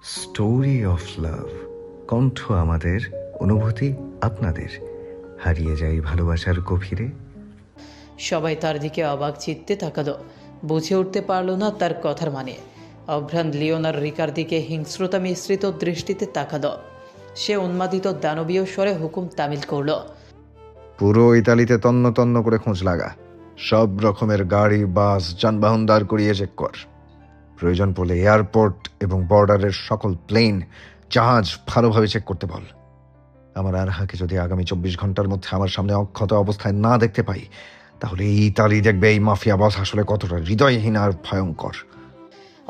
Story of love, কণ্ঠ আমাদের, অনুভূতি আপনাদের। হারিয়ে যাই ভালোবাসার গভীরে। সবাই তার দিকে অবাক চিত্তে তাকালো, বুঝে উঠতে পারল না তার কথার মানে। অভ্রান লিওন আর রিকার দিকে হিংস্রতা মিশ্রিত দৃষ্টিতে তাকালো। সে উন্মাদিত দানবীয় স্বরে হুকুম তামিল করল। পুরো ইতালিতে তন্ন তন্ন করে খোঁজ লাগা, সব রকমের গাড়ি, বাস, যানবাহন দাঁড় করিয়ে চেক কর। প্রয়োজন পড়লে এয়ারপোর্ট এবং বর্ডারের সকল প্লেন, জাহাজ ভালোভাবে চেক করতে বল। আমার আরহাকে যদি আগামী 24 ঘন্টার মধ্যে আমার সামনে অক্ষত অবস্থায় না দেখতে পাই, তাহলে এই ইতালি দেখবে এই মাফিয়া বস আসলে কতটা হৃদয়হীন আর ভয়ঙ্কর।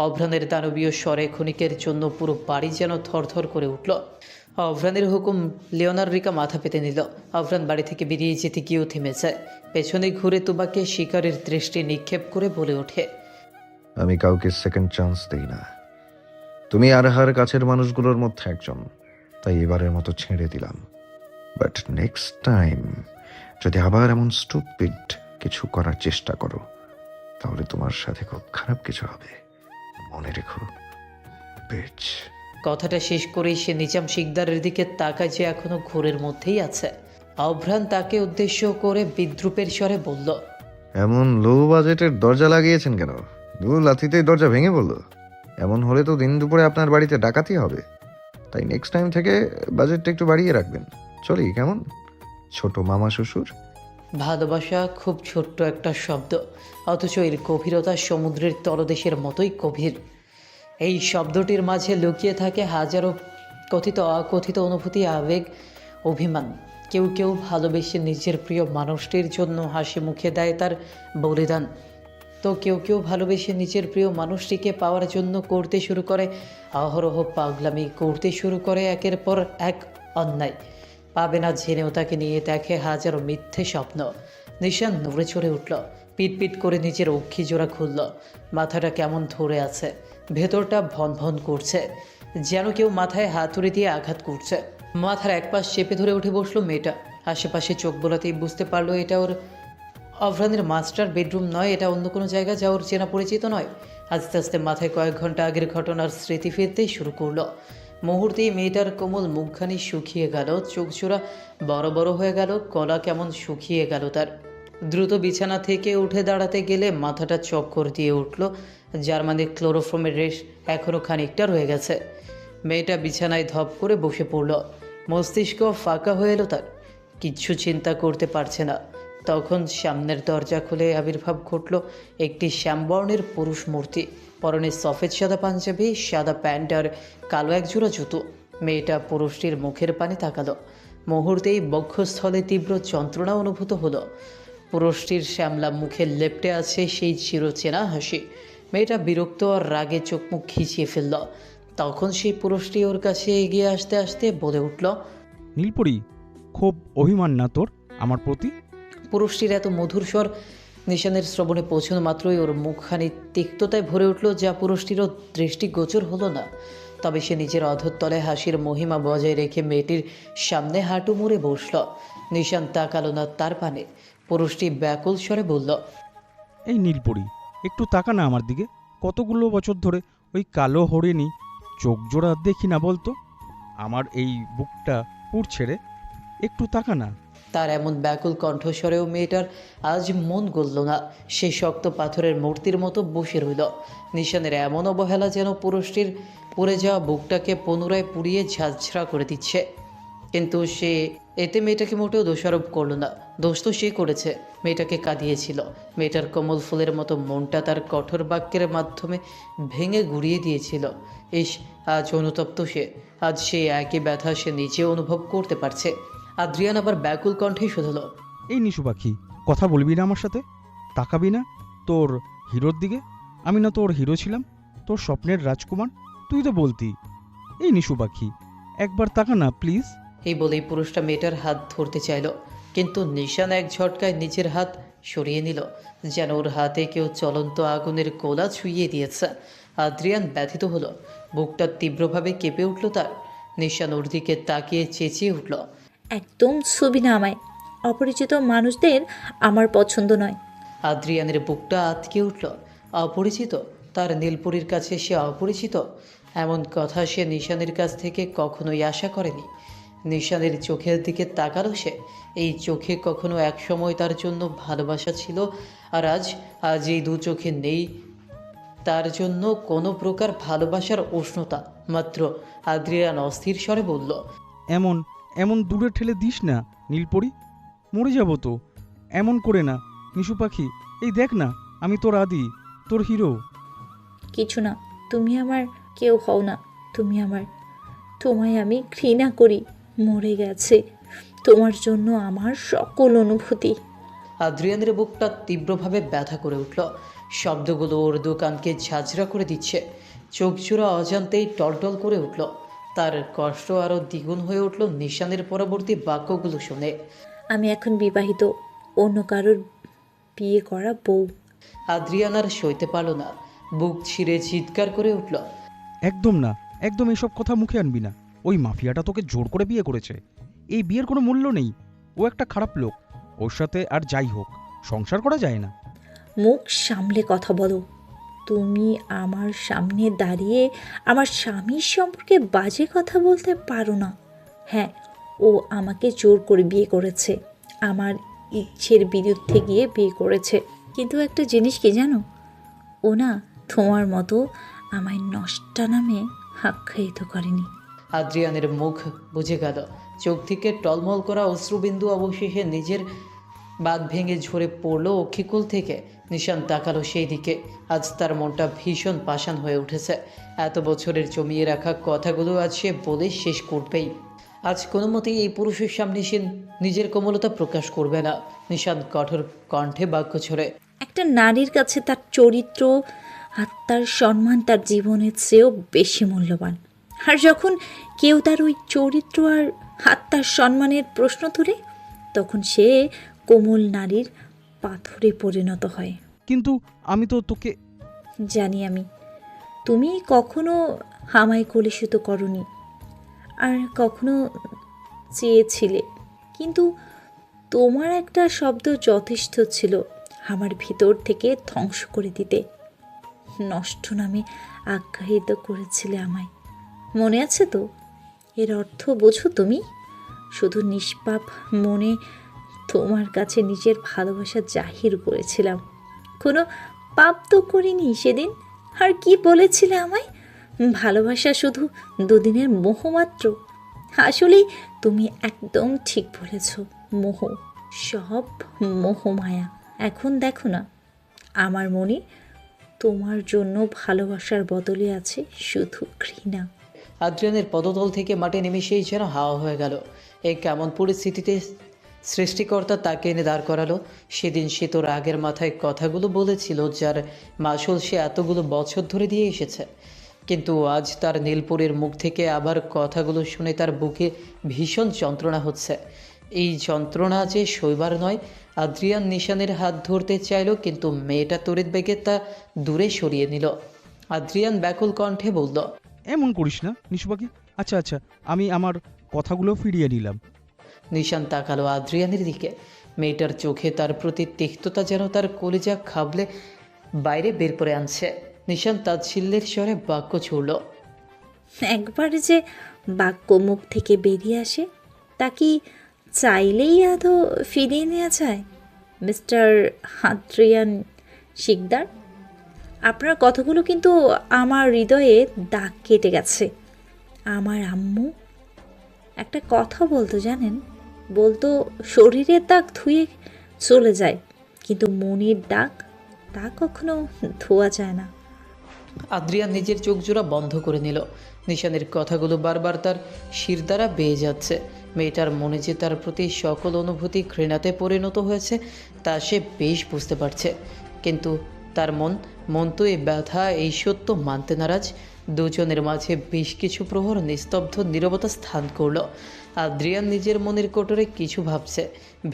অভ্রানের দানবীয় স্বরে ক্ষণিকের জন্য পুরো বাড়ি যেন থরথর করে উঠল। অভ্রানের হুকুম লিওনার রিকা মাথা পেতে নিল। অভ্রান বাড়ি থেকে বেরিয়ে যেতে গিয়েও থেমে যায়। পেছনে ঘুরে তুবাকে শিকারের দৃষ্টি নিক্ষেপ করে বলে ওঠে, আমি কাউকে সেকেন্ড চান্স দেই না। তুমি আরহার কাছের মানুষগুলোর মধ্যে একজন, তাই এবারের মতো ছেড়ে দিলাম। বাট নেক্সট টাইম যদি আবার এমন স্টুপিড কিছু করার চেষ্টা করো, তাহলে তোমার সাথে খুব খারাপ কিছু হবে, মনে রেখো বিচ। কথাটা শেষ করেই সে নিজাম শিকদারের দিকে তাকায়, যে এখনো ঘোরের মধ্যেই আছে। অভ্রান তাকে উদ্দেশ্য করে বিদ্রুপের স্বরে বলল, এমন লো বাজেটের দরজা লাগিয়েছেন কেন? দু লাথিতেই দরজা ভেঙে বললো। এমন হলে তো দিন দুপুরে আপনার বাড়িতে ডাকাতি হবে। তাই নেক্সট টাইম থেকে বাজেটটা একটু বাড়িয়ে রাখবেন। চলি কেমন, ছোট মামা শ্বশুর? ভালোবাসা খুব ছোট্ট একটা শব্দ, অথচ এর গভীরতা সমুদ্রের তলদেশের মতোই গভীর। এই শব্দটির মাঝে লুকিয়ে থাকে হাজারো কথিত অকথিত অনুভূতি, আবেগ, অভিমান। কেউ কেউ ভালোবেসে নিজের প্রিয় মানুষটির জন্য হাসি মুখে দেয় তার বলিদান, তো কেউ কেউ ভালোবেসে নিজের প্রিয় মানুষটিকে পাওয়ার জন্য করতে শুরু করে অহরহ পাগলামি, করতে শুরু করে একের পর এক অন্যায়। পাবে না জেনেও তাকে নিয়ে দেখে হাজারো মিথ্যে স্বপ্ন। নিশান নড়ে চড়ে উঠল, পিট পিট করে নিজের অক্ষি জোড়া খুলল। মাথাটা কেমন ধরে আছে, ভেতরটা ভন ভন করছে, যেন কেউ মাথায় হাতুড়ি দিয়ে আঘাত করছে। মাথার এক পাশ চেপে ধরে উঠে বসলো মেয়েটা। আশেপাশে চোখ বোলাতেই বুঝতে পারলো এটা ওর অভ্রানের মাস্টার বেডরুম নয়, এটা অন্য কোনো জায়গা যা ওর চেনা পরিচিত নয়। আস্তে আস্তে মাথায় কয়েক ঘন্টা আগের ঘটনার স্মৃতি ফিরতেই শুরু করলো। মুহূর্তেই মেয়েটার কোমল মুখখানি শুকিয়ে গেল, চোখজোড়া বড় বড় হয়ে গেল, গলা কেমন শুকিয়ে গেল তার। দ্রুত বিছানা থেকে উঠে দাঁড়াতে গেলে মাথাটা চক্কর দিয়ে উঠল, যার মানে ক্লোরোফর্মের রেশ এখনও খানিকটা রয়ে গেছে। মেয়েটা বিছানায় ধপ করে বসে পড়ল, মস্তিষ্ক ফাঁকা হয়ে এলো তার, কিচ্ছু চিন্তা করতে পারছে না। তখন সামনের দরজা খুলে আবির্ভাব ঘটল একটি শ্যামবর্ণের পুরুষ মূর্তি, পরনে সফেদ সাদা পাঞ্জাবি, সাদা প্যান্ট আর কালো একজোড়া জুতো। মেয়েটা পুরুষটির মুখের পানে তাকালো, মুহূর্তেই বক্ষস্থলে তীব্র যন্ত্রণা অনুভূত হলো। পুরুষটির শ্যামলা মুখে লেপ্টে আছে সেই চিরচেনা হাসি। মেয়েটা বিরক্ত আর রাগে চোখ মুখ খিচিয়ে ফেলল। তখন সেই পুরুষটি ওর কাছে এগিয়ে আসতে আসতে বলে উঠল, নীলপরি, খুব অভিমান না তোর আমার প্রতি? পুরুষটির এত মধুর স্বর নিশানের শ্রবণে পৌঁছানো মাত্রই ওর মুখখানি তিক্ততায় ভরে উঠল, যা পুরুষটিরও দৃষ্টিগোচর হলো না। তবে সে নিজের অধরতলে হাসির মহিমা বজায় রেখে মেয়েটির সামনে হাঁটু মুড়ে বসল। নিশান তাকালো না তার পানে। পুরুষটি ব্যাকুল স্বরে বলল, এই নীলপরি, একটু তাকা না আমার দিকে। কতগুলো বছর ধরে ওই কালো হরিণী চোখ জোড়া দেখি না বলতো? আমার এই বুকটা পুড়ছে রে, একটু তাকা না। তার এমন ব্যাকুল কণ্ঠস্বরেও মেয়েটার আজ মন গলল না। সে শক্ত পাথরের মূর্তির মতো বসে রইল। নিশানের এমন অবহেলা যেন পুরুষটির পুড়ে যাওয়া বুকটাকে পুনরায় পুড়িয়ে ঝাঁঝরা করে দিচ্ছে। কিন্তু সে এতে মেয়েটাকে মোটেও দোষারোপ করল না। দোষ তো সে করেছে, মেয়েটাকে কাঁদিয়েছিল। মেয়েটার কোমল ফুলের মতো মনটা তার কঠোর বাক্যের মাধ্যমে ভেঙে গুড়িয়ে দিয়েছিল। ইস, আজ অনুতপ্ত সে। আজ সে একই ব্যথা সে নিজে অনুভব করতে পারছে। আদ্রিয়ান আবার ব্যাকুল কণ্ঠে শুধল, এই নিশু পাখি, কথা বলবি না আমার সাথে? তাকাবি না তোর হিরোর দিকে? আমি না তোর হিরো ছিলাম, তোর স্বপ্নের রাজকুমার? তুই তো বলতি। এই নিশু পাখি, একবার তাকা না প্লিজ। এই বলেই পুরুষটা মেয়েটার হাত ধরতে চাইল, কিন্তু নিশান এক ঝটকায় নিজের হাত সরিয়ে নিল, যেন ওর হাতে কেউ চলন্ত আগুনের গোলা ছুঁয়ে দিয়েছে। আদ্রিয়ান ব্যথিত হলো, বুকটা তীব্রভাবে কেঁপে উঠল তার। নিশান ওর দিকে তাকিয়ে চেঁচিয়ে উঠল, একদম ছবি না আমায়, অপরিচিত মানুষদের আমার পছন্দ নয়। আদ্রিয়ানের বুকটা আঁতকে উঠল। অপরিচিত? তার নীলপরীর কাছে সে অপরিচিত? এমন কথা সে নিশানের কাছ থেকে কখনোই আশা করেনি। নিশানের চোখের দিকে তাকালো সে। এই চোখে কখনো এক সময় তার জন্য ভালোবাসা ছিল, আর আজ এই দু চোখে নেই তার জন্য কোনো প্রকার ভালোবাসার উষ্ণতা। মাত্র আদ্রিয়ান অস্থির স্বরে বলল, এমন এমন দূরে ঠেলে দিস না নীলপরি, মরে যাব তো। এমন করে না নিশু পাখি, এই দেখ না, আমি তোর আদি, তোর হিরো। কিছু না, তুমি আমার কেউ হও না। তুমি আমার, তোমায় আমি ঘৃণা করি। মরে গেছে তোমার জন্য আমার সকল অনুভূতি। আদ্রিয়ানের বুকটা তীব্রভাবে ব্যথা করে উঠল। শব্দগুলো ওর দোকানকে ঝাঁঝরা করে দিচ্ছে। চোখ জোড়া অজান্তেই টলটল করে উঠল। তার কষ্ট আরও দ্বিগুণ হয়ে উঠল নিশানের পরবর্তী বাক্যগুলো শুনে। আমি এখন বিবাহিত, অন্য কারোর বিয়ে করা বউ। আদ্রিয়ান আর সইতে পারল না, বুক ছিঁড়ে চিৎকার করে উঠল। একদম না, একদম এসব কথা মুখে আনবি না। ওই মাফিয়াটা তোকে জোর করে বিয়ে করেছে। এই বিয়ের কোনো মূল্য নেই। ও একটা খারাপ লোক। ওর সাথে আর যাই হোক, সংসার করা যায় না। মুখ সামলে কথা বলো। তুমি আমার সামনে দাঁড়িয়ে আমার স্বামীর সম্পর্কে বাজে কথা বলতে পারো না। হ্যাঁ, ও আমাকে জোর করে বিয়ে করেছে, আমার ইচ্ছের বিরুদ্ধে গিয়ে বিয়ে করেছে। কিন্তু একটা জিনিস কি জানো, ও না তোমার মতো আমায় নষ্টা নামে আখ্যায়িত করেনি। আদ্রিয়ানের মুখ বুঝে গেল। চোখ থেকে টলমল করা অশ্রুবিন্দু অবশেষে নিজের বাঁধ ভেঙে ঝরে পড়ল অক্ষিকুল থেকে। নিশান তাকালো সেই দিকে। আজ তার মনটা ভীষণ পাষাণ হয়ে উঠেছে। এত বছরের জমিয়ে রাখা কথাগুলো আজ সে বলে শেষ করবেই। আজ কোনো মতেই এই পুরুষের সামনে সে নিজের কোমলতা প্রকাশ করবে না। নিশান কঠোর কণ্ঠে বাক্য ছড়ে, একটা নারীর কাছে তার চরিত্র আর তার সম্মান তার জীবনের চেয়েও বেশি মূল্যবান। আর যখন কেউ তার ওই চরিত্র আর আত্মার সম্মানের প্রশ্ন তোলে, তখন সে কোমল নারীর পাথরে পরিণত হয়। কিন্তু আমি তো তোকে। জানি আমি, তুমি কখনো আমায় কলুষিত করনি আর কখনো চেয়েছিলে, কিন্তু তোমার একটা শব্দ যথেষ্ট ছিল আমার ভিতর থেকে ধ্বংস করে দিতে। নষ্ট নামে আখ্যায়িত করেছিলে আমায়, মনে আছে তো? এর অর্থ বোঝো তুমি? শুধু নিষ্পাপ মনে তোমার কাছে নিজের ভালোবাসা জাহির করেছিলাম, কোনো পাপ তো করিনি সেদিন। আর কি বলেছিলে আমায়? ভালোবাসা শুধু দুদিনের মোহ মাত্র। আসলেই তুমি একদম ঠিক বলেছ, মোহ, সব মোহমায়া। এখন দেখো না, আমার মনে তোমার জন্য ভালোবাসার বদলে আছে শুধু ঘৃণা। আদ্রিয়ানের পদতল থেকে মাটি নেমে সেই যেন হাওয়া হয়ে গেল। এই কেমন পরিস্থিতিতে সৃষ্টিকর্তা তাকে এনে দাঁড় করালো? সেদিন সে তো রাগের মাথায় কথাগুলো বলেছিল, যার মাসুল সে এতগুলো বছর ধরে দিয়ে এসেছে। কিন্তু আজ তার নীলপুরের মুখ থেকে আবার কথাগুলো শুনে তার বুকে ভীষণ যন্ত্রণা হচ্ছে। এই যন্ত্রণা যে সইবার নয়। আদ্রিয়ান নিশানের হাত ধরতে চাইল, কিন্তু মেয়েটা তড়িৎ বেগে তা দূরে সরিয়ে নিল। আদ্রিয়ান ব্যাকুল কণ্ঠে বলল, এমন করিস না নিশু পাখি। আচ্ছা আচ্ছা, আমি আমার কথাগুলো ফিরিয়ে নিলাম। নিশান তাকালো আদ্রিয়ানের দিকে। মেয়েটার চোখে তার প্রতি তিক্ততা যেন তার কলিজা খাবলে বাইরে বের করে আনছে। নিশান তাচ্ছিল্যের স্বরে বাক্য ছুড়ল, একবার যে বাক্য মুখ থেকে বেরিয়ে আসে, তা কি চাইলেই আদৌ ফিরিয়ে নেওয়া যায়? মিস্টার আদ্রিয়ান শিকদার, আপনার কথাগুলো কিন্তু আমার হৃদয়ে দাগ কেটে গেছে। আমার আম্মু একটা কথা বলতো জানেন, বলতো শরীরের দাগ ধুয়ে চলে যায়, কিন্তু মনের দাগ তা কখনো ধোয়া যায় না। আদ্রিয়ান নিজের চোখ জোড়া বন্ধ করে নিল। নিশানের কথাগুলো বারবার তার শির দ্বারা বেয়ে যাচ্ছে। মেয়েটার মনে যে তার প্রতি সকল অনুভূতি ঘৃণাতে পরিণত হয়েছে তা সে বেশ বুঝতে পারছে। কিন্তু তার মন তো এই ব্যথা, এই সত্য মানতে নারাজ। দুজনের মাঝে বেশ কিছু প্রহর নিস্তব্ধ নীরবতা স্থান করল। আদ্রিয়ান নিজের মনের কোটরে কিছু ভাবছে,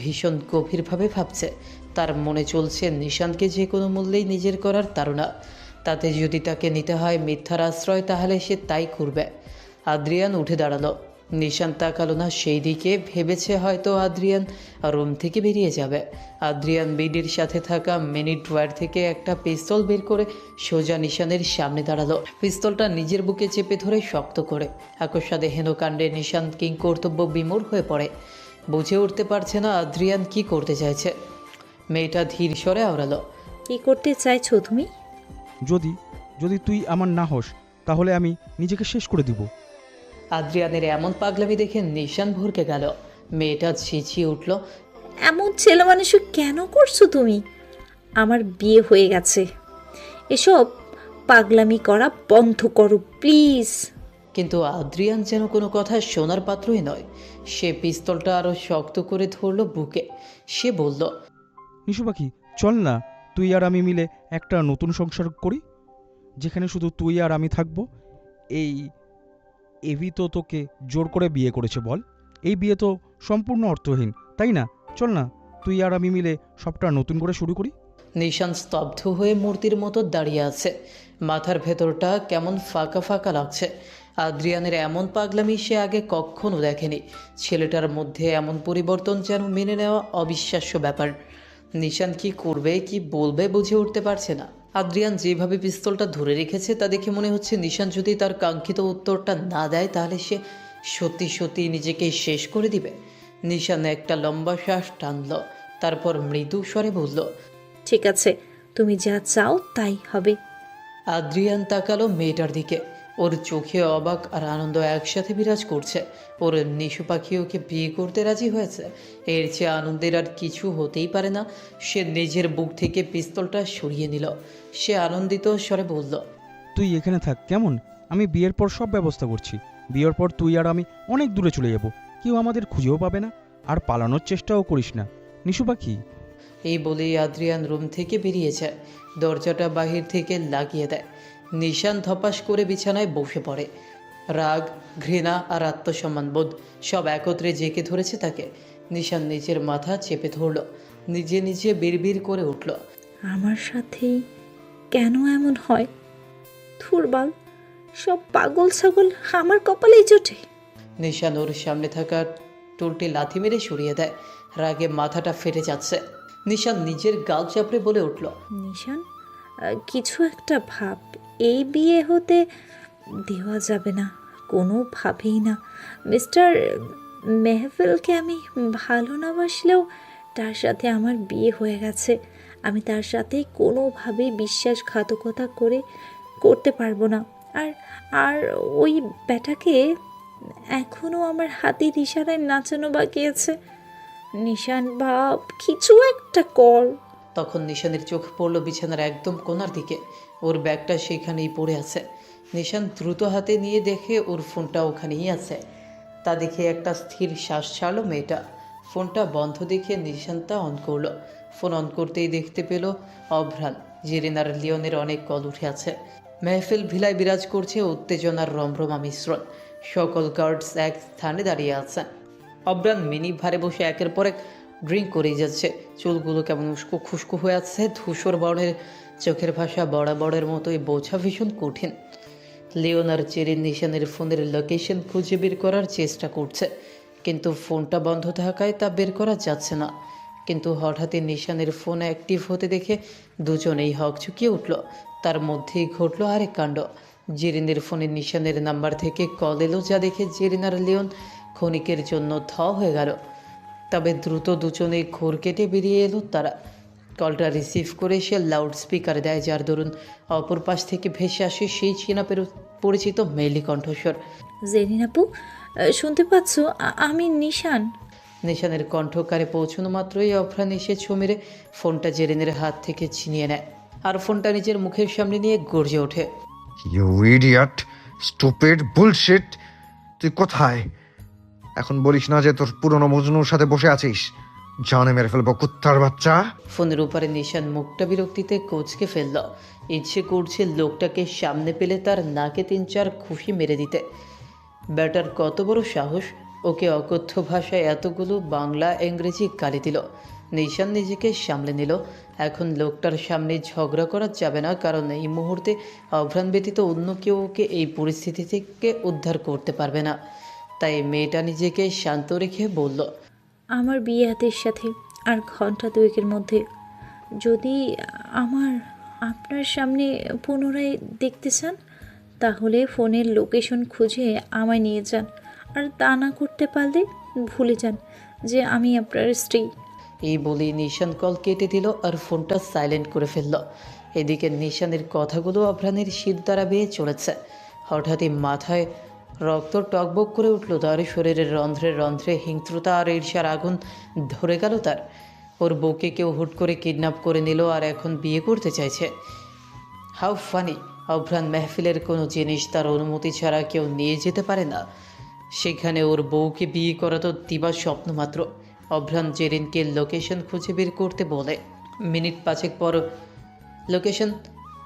ভীষণ গভীরভাবে ভাবছে। তার মনে চলছে নিশানকে যে কোনো মূল্যেই নিজের করার তাড়না। তাতে যদি তাকে নিতে হয় মিথ্যার আশ্রয়, তাহলে সে তাই করবে। আদ্রিয়ান উঠে দাঁড়ালো। নিশান তাকালো না সেই দিকে, ভেবেছে হয়তো আদ্রিয়ান রুম থেকে বেরিয়ে যাবে। আদ্রিয়ান বেডির সাথে থাকা মিনি ড্রয়ার থেকে একটা পিস্তল বের করে সোজা নিশানের সামনে দাঁড়ালো। পিস্তলটা নিজের বুকে চেপে ধরে শক্ত করে। আকস্মাতে হেন কাণ্ডে নিশান কিংকর্তব্য বিমূঢ় হয়ে পড়ে। বুঝে উঠতে পারছে না আদ্রিয়ান কি করতে চাইছে। মেয়েটা ধীর স্বরে আওড়ালো, কি করতে চাইছো তুমি? যদি যদি তুই আমার না হস তাহলে আমি নিজেকে শেষ করে দিব। আদ্রিয়ানের এমন পাগলামি দেখে নিশান ভরকে গেল। মেয়েটা ছিছিয়ে উঠল, এমন ছেলে মানুষ কেন করছো তুমি? আমার বিয়ে হয়ে গেছে, এসব পাগলামি করা বন্ধ করো প্লিজ। কিন্তু আদ্রিয়ান যেন কোনো কথা শোনার পাত্রই নয়। সে পিস্তলটা আরও শক্ত করে ধরল বুকে। সে বলল, নিশু পাখি, চল না তুই আর আমি মিলে একটা নতুন সংসার করি, যেখানে শুধু তুই আর আমি থাকবো। এই এভি তো তোকে জোর করে বিয়ে করেছে বল, এই বিয়ে তো সম্পূর্ণ অর্থহীন, তাই না? চল না তুই আর আমি মিলে সবটা নতুন করে শুরু করি। নিশান স্তব্ধ হয়ে মূর্তির মতো দাঁড়িয়ে আছে। মাথার ভেতরটা কেমন ফাঁকা ফাঁকা লাগছে। আদ্রিয়ানের এমন পাগলামি সে আগে কখনো দেখেনি। ছেলেটার মধ্যে এমন পরিবর্তন যেন মেনে নেওয়া অবিশ্বাস্য ব্যাপার। নিশান কি করবে কি বলবে বুঝে উঠতে পারছে না। আদ্রিয়ান যেভাবে পিস্তলটা ধরে রেখেছে তা দেখে মনে হচ্ছে নিশান যদি তার কাঙ্ক্ষিত উত্তরটা না দেয় তাহলে সে সত্যি সত্যি নিজেকে শেষ করে দিবে। নিশান একটা লম্বা শ্বাস টানল, তারপর মৃদু স্বরে বলল, ঠিক আছে, তুমি যা চাও তাই হবে। আদ্রিয়ান তাকালো মেয়েটার দিকে। ওর চোখে অবাক আর আনন্দ একসাথে বিরাজ করছে। ওর নিশু পাখি ওকে বিয়ে করতে রাজি হয়েছে। এর চেয়ে আনন্দের আর কিছু হতেই পারে না। সে নিজের বুক থেকে পিস্তলটা সরিয়ে নিল। সে আনন্দিত স্বরে বলল, তুই এখানে থাক কেমন, আমি বিয়ের পর সব ব্যবস্থা করছি। বিয়ের পর তুই আর আমি অনেক দূরে চলে যাব, কেউ আমাদের খুঁজেও পাবে না, আর পালানোর চেষ্টাও করিস না নিশু পাখি। এই বলেই আদ্রিয়ান রুম থেকে বেরিয়ে যায়। দরজাটা বাহির থেকে লাগিয়ে দেয়। নিশান ধপাস করে বিছানায় বসে পড়ে। রাগ, ঘৃণা আর আত্মসম্মানবোধ সব একত্রে জেঁকে ধরেছে তাকে। নিশান নিজের মাথা চেপে ধরল, নিজে নিজে বিড়বিড় করে উঠল, আমার সাথেই কেন এমন হয়? থুরবাল, সব পাগল ছাগল আমার কপালেই জোটে। নিশান ওর সামনে থাকা টুলটি লাথি মেরে সরিয়ে দেয়। রাগে মাথাটা ফেটে যাচ্ছে। নিশান নিজের গাল চাপড়ে বলে উঠল, নিশান, কিছু একটা ভাব, এই বিয়ে হতে দেওয়া যাবে না, কোনোভাবেই না। মিস্টার মেহফিলকে আমি ভালো না বাসলেও তার সাথে আমার বিয়ে হয়ে গেছে। আমি তার সাথে কোনোভাবেই বিশ্বাসঘাতকতা করতে পারবো না। আর আর ওই ব্যাটাকে এখনও আমার হাতের ইশারায় নাচানো বাকি আছে। নিশান বাপ, কিছু একটা কর। তখন নিশানের চোখ পড়ল বিছানার একদম কোণার দিকে। ওর ব্যাগটা সেখানেই পড়ে আছে। নিশান দ্রুত হাতে নিয়ে দেখে ওর ফোনটা ওখানেই আছে। তা দেখে একটা স্থির শ্বাস ছাড়লো মেয়েটা। ফোনটা বন্ধ দেখে নিশান তা অন করলো। ফোন অন করতেই দেখতে পেল অভ্রান, জেরিনার লিওনের অনেক কল উঠে আছে। মেহফিল ভিলায় বিরাজ করছে উত্তেজনার রমরমা মিশ্রণ। সকল গার্ডস এক স্থানে দাঁড়িয়ে আছে। অভ্রান মিনি ভারে বসে একের পর এক ড্রিঙ্ক করেই যাচ্ছে। চুলগুলো কেমন উস্কো খুস্কো হয়ে আছে। ধূসর বর্ণের চোখের ভাষা বরাবরের মতোই বোঝা ভীষণ কঠিন। লিওনার চেরিন নিশানের ফোনের লোকেশন খুঁজে বের করার চেষ্টা করছে, কিন্তু ফোনটা বন্ধ থাকায় তা বের করা যাচ্ছে না। কিন্তু হঠাৎই নিশানের ফোন অ্যাক্টিভ হতে দেখে দুজনেই হকচকিয়ে উঠল। তার মধ্যেই ঘটল আরেক কাণ্ড। জেরিনের ফোনে নিশানের নাম্বার থেকে কল এলো, যা দেখে জেরিন আর লিওন ক্ষণিকের জন্য থ হয়ে গেল। তবে দ্রুত দুজনেই ঘোর কেটে বেরিয়ে এলো তারা। কলটা রিসিভ করে সে লাউড স্পিকারে দেয়, যার দরুন অপর পাশ থেকে ভেসে আসে সেই চেনা পরিচিত মেইলি কণ্ঠস্বর। জেরিন আপু, শুনতে পাচ্ছ? আমি নিশান। নিশানের কণ্ঠকারে পৌঁছানো মাত্রই অফরান এসে ছো মেরে ফোনটা জেরিনের হাত থেকে ছিনিয়ে নেয় আর ফোনটা নিজের মুখের সামনে নিয়ে গর্জে ওঠে, ইউ ইডিয়ট, স্টুপিড, বুলশিট। তুই কোথায়? এখন বলিস না যে তোর পুরনো মজনুর সাথে বসে আছিস। জানে মেরে ফেলবো কুত্তার বাচ্চা। ফোনের উপরে নিশান মুখটা বিরক্তিতে কোচকে ফেলল। ইচ্ছে করছে লোকটাকে সামনে পেলে তার নাকে 3-4 ঘুষি মেরে দিতে। ব্যাটার কত বড় সাহস, ওকে অকথ্য ভাষায় এতগুলো বাংলা ইংরেজি গালি দিল। নিশান নিজেকে সামলে নিল। এখন লোকটার সামনে ঝগড়া করা যাবে না, কারণ এই মুহূর্তে অভ্রাণ ব্যতীত অন্য কেউ ওকে এই পরিস্থিতি থেকে উদ্ধার করতে পারবে না। তাই মেয়েটা নিজেকে শান্ত রেখে বলল, আমার বিয়ে হাতের সাথে আর ঘন্টা দুয়েকের মধ্যে যদি আমার আপনার সামনে পুনরায় দেখতে চান তাহলে ফোনের লোকেশন খুঁজে আমায় নিয়ে যান, আর তা না করতে পারলে ভুলে যান যে আমি আপনার স্ত্রী। এই বলেই নিশান কল কেটে দিল আর ফোনটা সাইলেন্ট করে ফেলল। এদিকে নিশানের কথাগুলো অভ্রানের শীত দ্বারা বেয়ে চলেছে। হঠাৎই মাথায় রক্ত টকবক করে উঠল তার, শরীরের রন্ধ্রে রন্ধ্রে হিংস্রতা আর ঈর্ষার আগুন ধরে গেল তার। ওর বউকে কেউ হুট করে কিডন্যাপ করে নিল আর এখন বিয়ে করতে চাইছে। How funny! অভ্রান মেহফিলের কোনো জিনিস তার অনুমতি ছাড়া কেউ নিয়ে যেতে পারে না, সেখানে ওর বউকে বিয়ে করা তো দিবার স্বপ্ন মাত্র। অভ্রান জেরিনকে লোকেশন খুঁজে বের করতে বলে। মিনিট 5 পর লোকেশন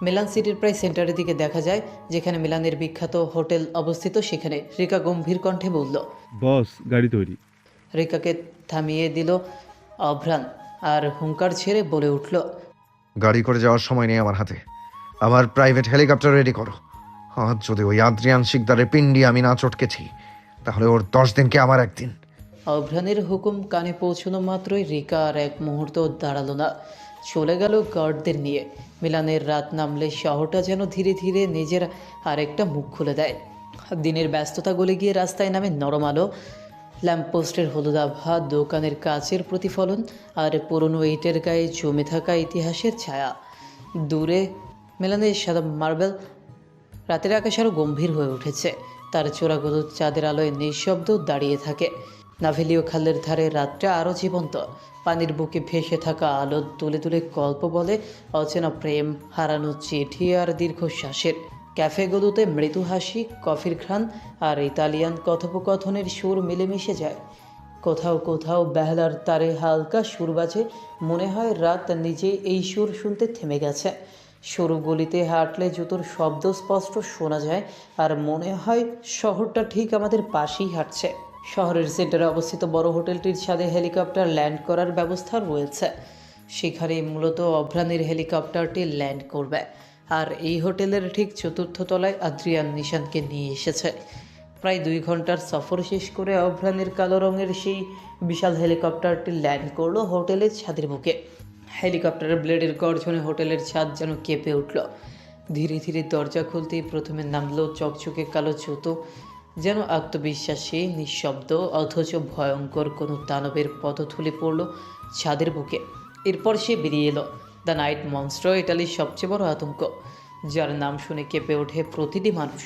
মিলান সিটির প্রায় সেন্টারের দিকে দেখা যায়, যেখানে মিলানের বিখ্যাত হোটেল অবস্থিত। সেখানে রিকা গম্ভীর কণ্ঠে বলল, বস গাড়ি তৈরি। রিকাকে থামিয়ে দিল অভ্রান আর হুঙ্কার ছেড়ে বলে উঠল, গাড়ি করে যাওয়ার সময় নেই আমার হাতে। আমার প্রাইভেট হেলিকপ্টার রেডি করো। আজ যদি ওই আদ্রিয়ান শিকদারের পিণ্ডি আমি না চটকেছি, তাহলে ওর 10 দিনকে আমার একদিন। অভ্রানের হুকুম কানে পৌঁছানো মাত্রই রিকা আর এক মুহূর্ত দাঁড়ালো না, চলে গেল গার্ডদের নিয়ে। মিলানের রাত নামলে শহরটা যেন ধীরে ধীরে নিজের আরেকটা মুখ খুলে দেয়। দিনের ব্যস্ততা গলে গিয়ে রাস্তায় নামে নরম আলো, ল্যাম্পপোস্টের হলুদ আভা, দোকানের কাচের প্রতিফলন আর পুরনো ইটের গায়ে জমে থাকা ইতিহাসের ছায়া। দূরে মিলানের সাদা মার্বেল, রাতের আকাশ আরও গম্ভীর হয়ে উঠেছে। তার চোরাগুলো চাঁদের আলোয় নিঃশব্দ দাঁড়িয়ে থাকে। নাভেলীয় খালের ধারে রাতটা আরও জীবন্ত। পানির বুকে ভেসে থাকা আলো তুলে তুলে গল্প বলে, অচেনা প্রেম, হারানো চিঠি আর দীর্ঘশ্বাসের। ক্যাফেগুলোতে মৃদু হাসি, কফির ঘ্রাণ আর ইতালিয়ান কথোপকথনের সুর মিলেমিশে যায়। কোথাও কোথাও বেহালার তারে হালকা সুর বাজে, মনে হয় রাত নিজেই এই সুর শুনতে থেমে গেছে। সরু গলিতে হাঁটলে জুতোর শব্দ স্পষ্ট শোনা যায় আর মনে হয় শহরটা ঠিক আমাদের পাশেই হাঁটছে। শহরের সেন্টারে অবস্থিত বড় হোটেলটির ছাদে হেলিকপ্টার ল্যান্ড করার ব্যবস্থা রয়েছে। সেখানেই মূলত অভ্রানের হেলিকপ্টারটি ল্যান্ড করবে। আর এই হোটেলের ঠিক চতুর্থ তলায় আদ্রিয়ান নিশানকে নিয়ে এসেছে। প্রায় 2 ঘন্টার সফর শেষ করে অভ্রানের কালো রঙের সেই বিশাল হেলিকপ্টারটি ল্যান্ড করলো হোটেলের ছাদের বুকে। হেলিকপ্টারের ব্লেডের গর্জনে হোটেলের ছাদ যেন কেঁপে উঠল। ধীরে ধীরে দরজা খুলতেই প্রথমে নামলো চকচকে কালো জুতো, যেন আত্মবিশ্বাসী, নিঃশব্দ অথচ ভয়ঙ্কর কোনো দানবের পদধূলি পড়ল ছাদের বুকে। এরপর সে বেরিয়ে এলো, দ্য নাইট মনস্টার, ইটালির সবচেয়ে বড় আতঙ্ক, যার নাম শুনে কেঁপে ওঠে প্রতিটি মানুষ।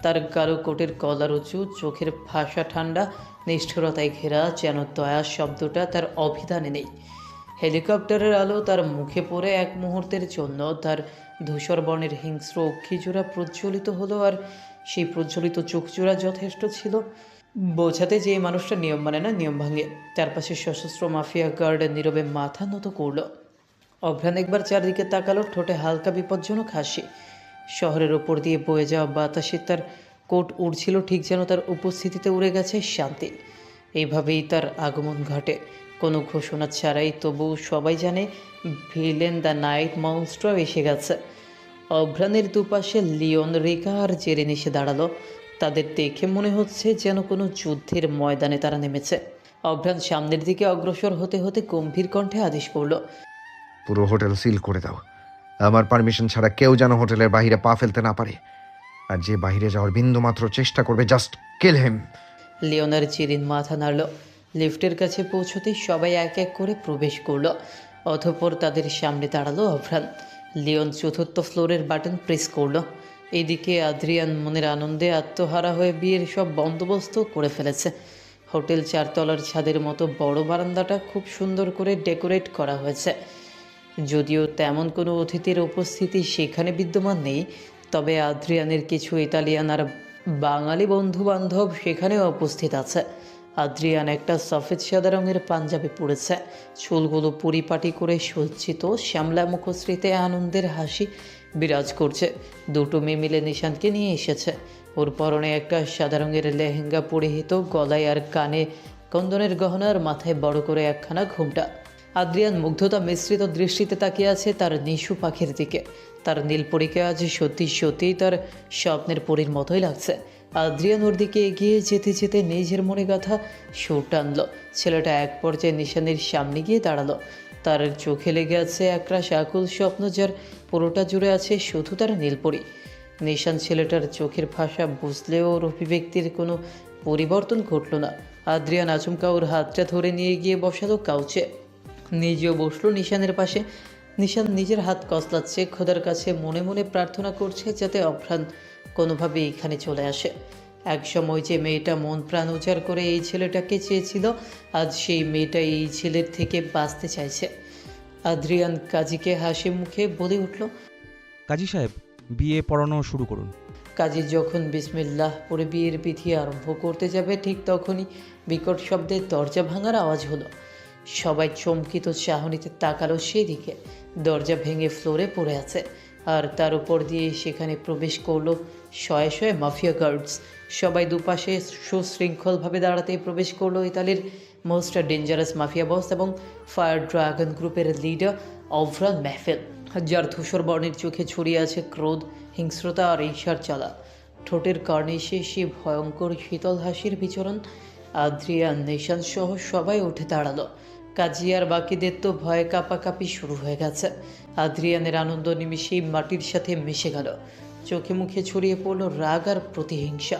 তার কালো কোটের কলার উঁচু, চোখের ভাষা ঠান্ডা, নিষ্ঠুরতায় ঘেরা, যেন দয়া শব্দটা তার অভিধানে নেই। হেলিকপ্টারের আলো তার মুখে পড়ে এক মুহূর্তের জন্য তার ধূসর বর্ণের হিংস্র অক্ষিজোড়া প্রজ্বলিত হলো, আর সেই প্রজ্বলিত চোখজোড়া যথেষ্ট ছিল বোঝাতে যে এই মানুষটা নিয়ম মানে না, নিয়ম ভাঙে। চারপাশে সশস্ত্র মাফিয়া গার্ড নীরবে মাথা নত করল। অভ্রান একবার চারদিকে তাকালো, ঠোঁটে হালকা বিপজ্জনক হাসি। শহরের ওপর দিয়ে বয়ে যাওয়া বাতাসে তার কোট উড়ছিল, ঠিক যেন তার উপস্থিতিতে উড়ে গেছে শান্তি। এইভাবেই তার আগমন ঘটে, কোনো ঘোষণা ছাড়াই। তবু সবাই জানে ভিলেন দ্য নাইট মনস্টার এসে গেছে। অভ্রানের দুপাশে লিওন, রিকা আর জেরিন এসে দাঁড়ালো। তাদের দেখে মনে হচ্ছে যেন কোনো যুদ্ধের ময়দানে তারা নেমেছে। অভ্রান সামনের দিকে অগ্রসর হতে হতে গম্ভীর কণ্ঠে আদেশ করল, পুরো হোটেল সিল করে দাও। আমার পারমিশন ছাড়া কেউ যেন হোটেলের বাইরে পা ফেলতে না পারে। আর যে বাইরে যাওয়ার বিন্দু মাত্র চেষ্টা করবে, জাস্ট কিল হিম। লিওন আর জেরিন মাথা নাড়ল। লিফটের কাছে পৌঁছতেই সবাই এক এক করে প্রবেশ করল। অতঃপর তাদের সামনে দাঁড়ালো অভ্রান। লিওন চতুর্থ ফ্লোরের বাটন প্রেস করল। এদিকে আদ্রিয়ান মনের আনন্দে আত্মহারা হয়ে বিয়ের সব বন্দোবস্ত করে ফেলেছে। হোটেল 4 তলার ছাদের মতো বড় বারান্দাটা খুব সুন্দর করে ডেকোরেট করা হয়েছে। যদিও তেমন কোনো অতিথির উপস্থিতি সেখানে বিদ্যমান নেই, তবে আদ্রিয়ানের কিছু ইতালিয়ান আর বাঙালি বন্ধু বান্ধব সেখানেও উপস্থিত আছে। আদ্রিয়ান একটা সফেদ সাদা রঙের পাঞ্জাবি পরেছে, চুলগুলো পরিপাটি করে সজ্জিত, শ্যামলা মুখশ্রীতে আনন্দের হাসি বিরাজ করছে। 2টো মেয়ে মিলে নিশানকে নিয়ে এসেছে। ওর পরনে একটা সাদা রঙের লেহেঙ্গা পরিহিত, গলায় আর কানে কন্দনের গহনার, মাথায় বড় করে একখানা ঘোমটা। আদ্রিয়ান মুগ্ধতা মিশ্রিত দৃষ্টিতে তাকিয়ে আছে তার নিশু পাখির দিকে। তার নীলপরীকে আজ সত্যি সত্যিই তার স্বপ্নের পরীর মতোই লাগছে। আদ্রিয়ান ওর দিকে এগিয়ে যেতে যেতে নিজের মনে গাথা সুর টানল। ছেলেটা এক পর্যায়ে নিশানের সামনে গিয়ে দাঁড়ালো। তার চোখে লেগে আছে একরাশ আকুল স্বপ্ন, যার পুরোটা জুড়ে আছে শুধু তার নীলপরি। নিশান ছেলেটার চোখের ভাষা বুঝলেও ওর অভিব্যক্তির কোনো পরিবর্তন ঘটল না। আদ্রিয়ান আচমকা ওর হাতটা ধরে নিয়ে গিয়ে বসালো কাউচে। নিজেও বসলো নিশানের পাশে। নিশান নিজের হাত কসলাচ্ছে, খোদার কাছে মনে মনে প্রার্থনা করছে যাতে অভ্রান কোনোভাবে এখানে চলে আসে। এক সময় যে মেয়েটা মন প্রাণ উজাড় করে এই ছেলেটাকে চেয়েছিল, আজ সেই মেয়েটা এই ছেলের থেকে বাঁচতে চাইছে। আদ্রিয়ান কাজীকে হাসি মুখে বলে উঠল, কাজী সাহেব, বিয়ে পড়ানো শুরু করুন। কাজী যখন বিসমিল্লাহ পরে বিয়ের বিধি আরম্ভ করতে যাবে, ঠিক তখনই বিকট শব্দে দরজা ভাঙার আওয়াজ হলো। সবাই চমকিত চাহনিতে তাকালো সেই দিকে। দরজা ভেঙে ফ্লোরে পড়ে আছে, আর তার উপর দিয়ে সেখানে প্রবেশ করলো শয়ে শয়ে মাফিয়া গার্ডস। সবাই দুপাশে সুশৃঙ্খলভাবে দাঁড়াতে প্রবেশ করলো ইতালির মোস্ট ডেঞ্জারাস মাফিয়া বস এবং ফায়ার ড্রাগন গ্রুপের লিডার অভ্রান মেহফিল, যার ধূসর বর্ণের চোখে ছড়িয়ে আছে ক্রোধ, হিংস্রতা আর ঈর্ষার জ্বালা। ঠোঁটের কার্নিশে সে ভয়ঙ্কর শীতল হাসির বিচরণ। আদ্রিয়ান, নিশান সহ সবাই উঠে দাঁড়ালো। কাজী আর বাকিদের তো ভয়ে কাঁপাকাঁপি শুরু হয়ে গেছে। আদ্রিয়ানের আনন্দ নিমিষেই মাটির সাথে মিশে গেল। চোখে মুখে ছড়িয়ে পড়ল রাগ আর প্রতিহিংসা।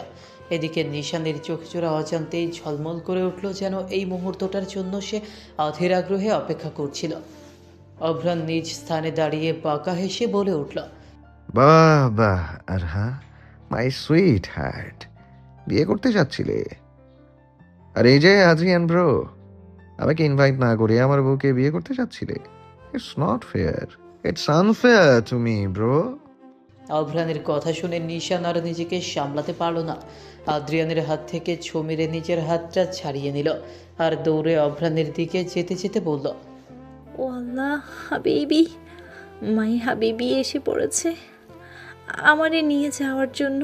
এদিকে নিশানের চোখজোড়া অজান্তেই ঝলমল করে উঠল, যেন এই মুহূর্তটার জন্য সে অধীর আগ্রহে অপেক্ষা করছিল। অভ্রান নিজ স্থানে দাঁড়িয়ে বাঁকা হেসে বলে উঠল, বাহ বাহ, আর হ্যাঁ, মাই সুইট হার্ট, বিয়ে করতে যাচ্ছিলে? আর এই যে আদ্রিয়ান ব্রো, আমাকে ইনভাইট না করে আমার বউকে বিয়ে করতে যাচ্ছিলে? It's not fair, it's unfair to me bro. অভ্রানের কথা শুনে নিশান আর নিজেকে সামলাতে পারল না। আদ্রিয়ানের হাত থেকে ছো মেরে নিজের হাতটা ছাড়িয়ে নিল আর দৌড়ে অভ্রানের দিকে যেতে যেতে বলল, ও আল্লাহ, হাবিবি, মাই হাবিবি এসে পড়েছে আমারে নিয়ে যাওয়ার জন্য।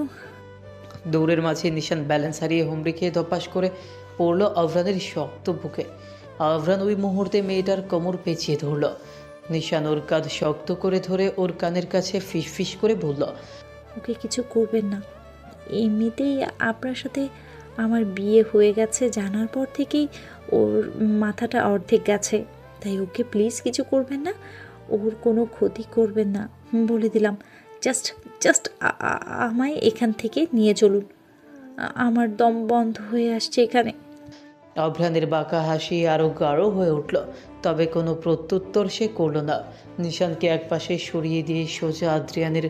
দৌড়ের মাঝে নিশান ব্যালেন্স হারিয়ে হুমড়ি খেয়ে ধপাস করে পড়ল অভ্রানের শক্ত বুকে। অভ্রান ওই মুহূর্তে মেয়েটার কোমর পেঁচিয়ে ধরল। নিশান ওর কাঁধ শক্ত করে ধরে ওর কানের কাছে ফিসফিস করে বলল, ওকে কিছু করবেন না। এমনিতেই আপনার সাথে আমার বিয়ে হয়ে গেছে জানার পর থেকেই ওর মাথাটা অর্ধেক গেছে, তাই ওকে প্লিজ কিছু করবেন না, ওর কোনো ক্ষতি করবেন না, বলে দিলাম। জাস্ট জাস্ট আমায় এখান থেকে নিয়ে চলুন, আমার দম বন্ধ হয়ে আসছে এখানে। অভ্রানের বাঁকা হাসি আরও গাঢ় হয়ে উঠল, তবে কোনো প্রত্যুত্তর সে করল না। নিশানকে একপাশে সরিয়ে দিয়ে সোজা আদ্রিয়ানের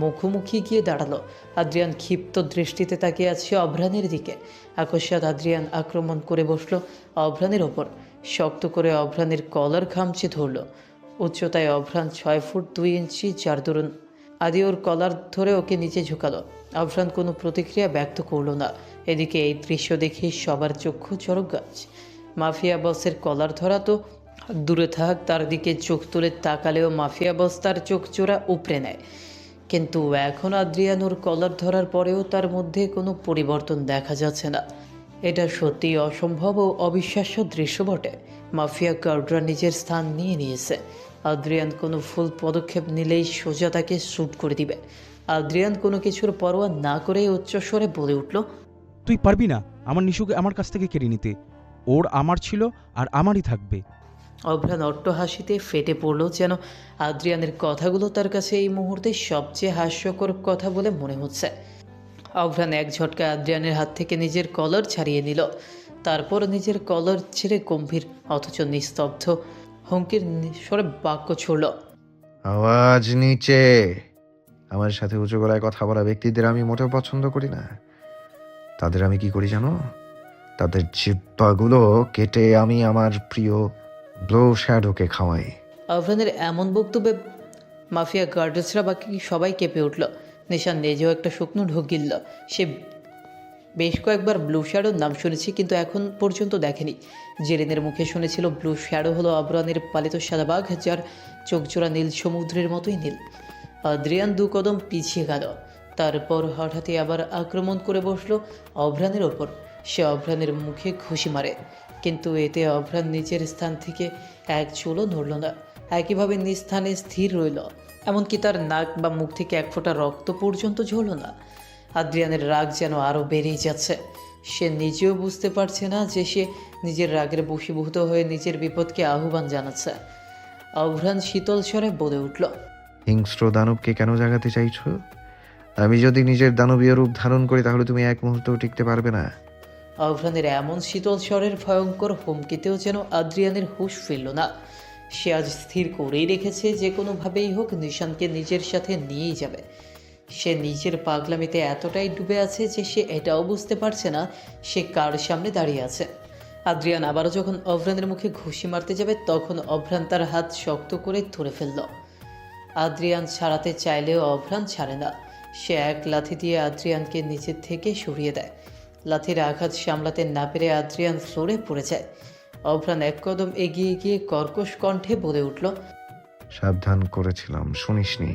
মুখোমুখি গিয়ে দাঁড়ালো। আদ্রিয়ান ক্ষিপ্ত দৃষ্টিতে তাকিয়ে আছে অভ্রানের দিকে। আকস্মাৎ আদ্রিয়ান আক্রমণ করে বসল অভ্রানের ওপর। শক্ত করে অভ্রানের কলার খামচে ধরল। উচ্চতায় অভ্রান 6 ফুট 2 ইঞ্চি, যার দরুন আদি ওর কলার ধরে ওকে নিচে ঝুঁকালো। অভ্রান কোনো প্রতিক্রিয়া ব্যক্ত করল না। এদিকে এই দৃশ্য দেখে সবার চক্ষু চড়ক গাছ। মাফিয়া বসের কলার ধরা তো দূরে থাক, তার দিকে চোখ তুলে তাকালেও মাফিয়া বস তার চোখ চোরা উপড়ে নেয়। কিন্তু এখন আদ্রিয়ান ওর কলার ধরার পরেও তার মধ্যে কোনো পরিবর্তন দেখা যাচ্ছে না। এটা সত্যিই অসম্ভব ও অবিশ্বাস্য দৃশ্য বটে। মাফিয়া গার্ডরা নিজের স্থান নিয়ে নিয়েছে। আদ্রিয়ান কোনো ভুল পদক্ষেপ নিলেই সোজা তাকে শ্যুট করে দিবে। আদ্রিয়ান কোনো কিছুর পরোয়া না করে উচ্চস্বরে বলে উঠল, তুই পারবি না আমার নিশুকে আমার কাছ থেকে কেড়ে নিতে। ওর আমার ছিল আর আমারই থাকবে। অভ্রান অট্ট হাসিতে ফেটে পড়ল, যেন আদ্রিয়ানের কথাগুলো তার কাছে এই মুহূর্তে সবচেয়ে হাস্যকর কথা বলে মনে হচ্ছে। অভ্রান এক ঝটকায় আদ্রিয়ানের হাত থেকে নিজের কলার ছাড়িয়ে নিল। তারপর নিজের কলার ছেড়ে গম্ভীর অথচ নিস্তব্ধ হুমকির স্বরে বাক্য ছুড়ল, আওয়াজ নিচে। আমার সাথে উঁচু গলায় কথা বলা ব্যক্তিদের আমি মোটেও পছন্দ করি না। তাদের আমি কি করি জানো? তাদের জিহ্বাগুলো কেটে আমি আমার প্রিয় ব্লো শ্যাডোকে খাওয়াই। আফরানের এমন বক্তব্যে মাফিয়া গার্ডসরা বাকি সবাই কেঁপে উঠল। নিশান নিজেও একটা শুকনো ঢোক গিলল। সে বেশ কয়েকবার ব্লু শ্যাডোর নাম শুনেছি, কিন্তু এখন পর্যন্ত দেখেনি। জেরিনের মুখে শুনেছিল ব্লু শ্যাডো হলো আবরানের পালিত সাদা বাঘ, যার চোখজোড়া নীল সমুদ্রের মতোই নীল। আদ্রিয়ান 2 কদম পিছিয়ে গেল। তারপর হঠাৎই আবার আক্রমণ করে বসলো অভ্রানের ওপর। সে অভ্রানের মুখে ঘুষি মারে, কিন্তু এতে অভ্রান নিচের স্থান থেকে এক চুলও নড়ল না। একইভাবে নিজ স্থানে স্থির রইল, এমনকি তার নাক বা মুখ থেকে এক ফোঁটা রক্ত পর্যন্ত ঝরল না। আদ্রিয়ানের রাগ যেন আরও বেড়েই যাচ্ছে। সে নিজেও বুঝতে পারছে না যে সে নিজের রাগের বশীভূত হয়ে নিজের বিপদকে আহ্বান জানাচ্ছে। অভ্রান শীতল স্বরে বলে উঠল, হিংস্র দানবকে কেন জাগাতে চাইছো? আমি যদি নিজের দানবীয় রূপ ধারণ করি তাহলে তুমি এক মুহূর্তও টিকতে পারবে না। অভ্রানের এমন শীতল স্বরের ভয়ঙ্কর হুমকিতেও যেন আদ্রিয়ানের হুঁশ ফিরল না। সে আজ স্থির করেই রেখেছে যে কোনোভাবেই হোক নিশানকে নিজের সাথে নিয়েই যাবে। সে নিজের পাগলামিতে এতটাই ডুবে আছে যে সে এটাও বুঝতে পারছে না সে কার সামনে দাঁড়িয়ে আছে। আদ্রিয়ান আবারও যখন অভ্রানের মুখে ঘুষি মারতে যাবে তখন অভ্রান তার হাত শক্ত করে ধরে ফেলল। আদ্রিয়ান ছাড়াতে চাইলেও অভ্রান ছাড়ে না। সে এক লাথি দিয়ে আদ্রিয়ানকে নিচের থেকে সরিয়ে দেয়। লাথির আঘাত সামলাতে না পেরে আদ্রিয়ান ফ্লোরে পড়ে যায়। অভ্রান এক কদম এগিয়ে গিয়ে কর্কশ কণ্ঠে বলে উঠল, সাবধান করেছিলাম, শুনিসনি?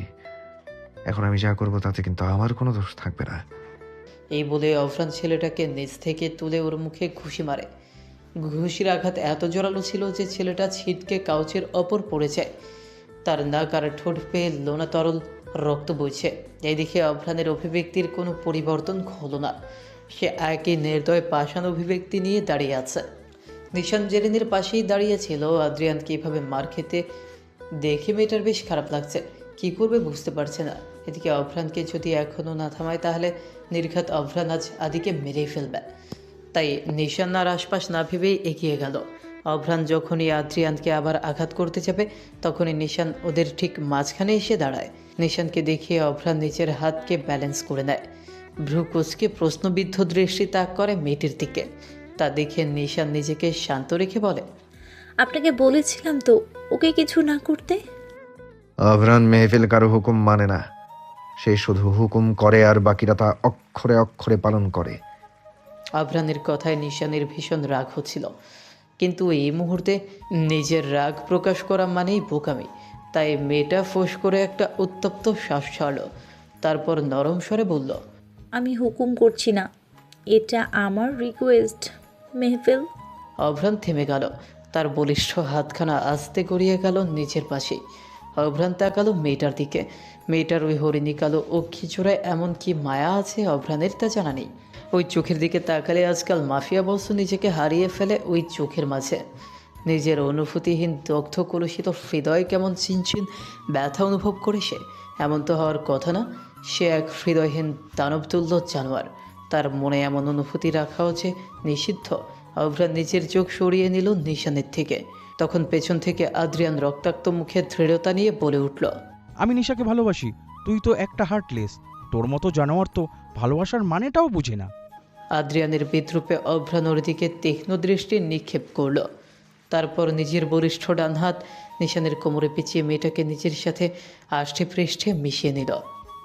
এখন আমি যা করবো তাতে কিন্তু আমার কোনো দোষ থাকবে না। এই বলে অভ্রান ছেলেটাকে নিচ থেকে তুলে ওর মুখে ঘুষি মারে। ঘুষির আঘাত এত জোরালো ছিল যে ছেলেটা ছিটকে কাউচের ওপর পড়ে যায়। তার নাক আর ঠোঁট পেয়ে লোনা তরল রক্ত বইছে। এই দেখে অভ্রানের অভিব্যক্তির কোনো পরিবর্তন হলো না। সে একই নির্দয় পাষাণ অভিব্যক্তি নিয়ে দাঁড়িয়ে আছে। নিশান জেরিনের পাশেই দাঁড়িয়েছিল। আদ্রিয়ান কীভাবে মার খেতে দেখে মেয়েটার বেশ খারাপ লাগছে। কি করবে বুঝতে পারছে না। এদিকে অভ্রানকে যদি এখনও না থামায় তাহলে নির্ঘাত অভ্রান আজ আদিকে মেরেই ফেলবে। তাই নিশান আর আশপাশ না ভেবেই এগিয়ে গেল। অভ্রান যখনই আদ্রিয়ানকে আবার আঘাত করতে যাবে তখনই নিশান ওদের ঠিক মাঝখানে এসে দাঁড়ায়। নিশানকে দেখিয়ে অভ্রান নিচের হাতকে ব্যালেন্স করে নেয়। ভ্রু কুচকে প্রশ্নবিদ্ধ দৃষ্টি তাক করে মেয়েটির দিকে। তা দেখে নিশান নিজেকে শান্ত রেখে বলে, আপনাকে বলেছিলাম তো ওকে কিছু না করতে। অভ্রান মেহফিল কারো হুকুম মানে না। সে শুধু হুকুম করে আর বাকিরা তা অক্ষরে অক্ষরে পালন করে। অভ্রানের কথায় নিশানের ভীষণ রাগ হচ্ছিল, কিন্তু এই মুহূর্তে নিজের রাগ প্রকাশ করা মানেই বোকামি। তাই মেয়েটা ফোঁস করে একটা উত্তপ্ত শ্বাস ছাড়ল। তারপর নরম স্বরে বলল, আমি হুকুম করছি না, এটা আমার রিকোয়েস্ট মেহফিল। অভ্রান থেমে গেল। তার বলিষ্ঠ হাতখানা আস্তে গড়িয়ে গেল নিচের পাশে। অভ্রান তাকালো মেয়েটার দিকে। মেয়েটার ওই হরিণী কালো অক্ষি চূড়ায় এমন কি মায়া আছে অভ্রানের তা জানা নেই। ওই চোখের দিকে তাকালে আজকাল মাফিয়া বস্তু নিজেকে হারিয়ে ফেলে ওই চোখের মাঝে। নিজের অনুভূতিহীন দগ্ধ কলুষিত হৃদয় কেমন চিনচিন ব্যথা অনুভব করে সে। এমন তো হওয়ার কথা না। সে এক হৃদয়হীন দানবতুল্য জানোয়ার। তার মনে এমন অনুভূতি রাখাও যে নিষিদ্ধ। অভ্রান নিজের চোখ সরিয়ে নিল নিশানের থেকে। তখন পেছন থেকে আদ্রিয়ান রক্তাক্ত মুখে দৃঢ়তা নিয়ে বলে উঠল, আমি নিশাকে ভালোবাসি, তুই তো একটা হার্টলেস। তোর মতো জানোয়ার তো ভালোবাসার মানেটাও বুঝে না। আদ্রিয়ানের বিদ্রুপে অভ্রান ওর দিকে তীক্ষ্ণ দৃষ্টি নিক্ষেপ করল। তারপর নিজের বলিষ্ঠ ডান হাত নিশানের কোমরে পেঁচিয়ে মেয়েটাকে নিজের সাথে আষ্টে পৃষ্ঠে মিশিয়ে নিল।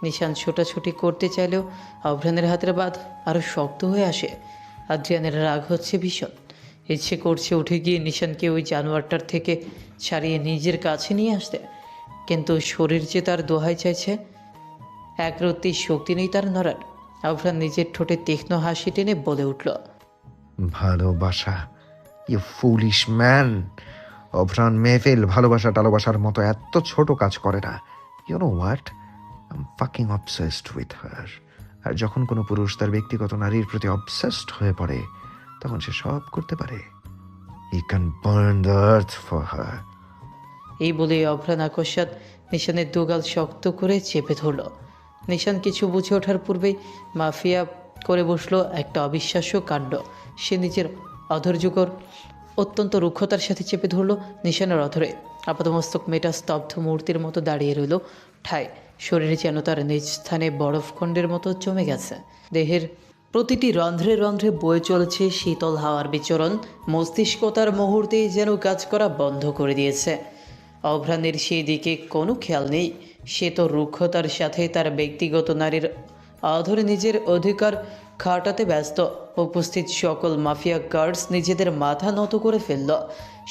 নিশান ছোটাছুটি করতে চাইলেও অভ্রানের হাতের বাঁধ আরও শক্ত হয়ে আসে। আদ্রিয়ানের রাগ হচ্ছে ভীষণ। ইচ্ছে করছে উঠে গিয়ে নিশানকে ওই জানোয়ারটার থেকে ছাড়িয়ে নিজের কাছে নিয়ে আসতে, কিন্তু শরীর যে তার দোহাই চাইছে। একরত্তি শক্তি নেই তার নড়ার। অভ্রান নিজের ঠোঁটে তীক্ষ্ণ হাসি টেনে বলে উঠল, ভালোবাসা? You foolish man. Abhran Mehfil ভালোবাসা টালোবাসার মতো এত ছোট কাজ করে না। You know what, I am fucking obsessed with her. আর যখন কোনো পুরুষ তার ব্যক্তিগত নারীর প্রতি অবসেসড হয়ে পড়ে তখন সে সব করতে পারে। He can burn the earth for her. এই বলে অভ্রান আকস্মাৎ নিশানের দুগাল শক্ত করে চেপে ধরল। নিশান কিছু বুঝে ওঠার পূর্বেই মাফিয়া করে বসলো একটা অবিশ্বাস্য কাণ্ড। সে নিজের অধৈর্যকর অত্যন্ত রুক্ষতার সাথে চেপে ধরল নিশানের অধরে। আপাতমস্তক মেয়েটা স্তব্ধ মূর্তির মতো দাঁড়িয়ে রইল ঠায়। শরীরে যেন তার নিজ স্থানে বরফখণ্ডের মতো জমে গেছে। দেহের প্রতিটি রন্ধ্রে রন্ধ্রে বয়ে চলেছে শীতল হাওয়ার বিচরণ। মস্তিষ্ক তার মুহূর্তেই যেন কাজ করা বন্ধ করে দিয়েছে। অভ্রানের সেই দিকে কোনো খেয়াল নেই। সে তো রুক্ষতার সাথে তার ব্যক্তিগত নারীর অধরে নিজের অধিকার খাটাতে ব্যস্ত। উপস্থিত সকল মাফিয়া গার্ডস নিজেদের মাথা নত করে ফেলল।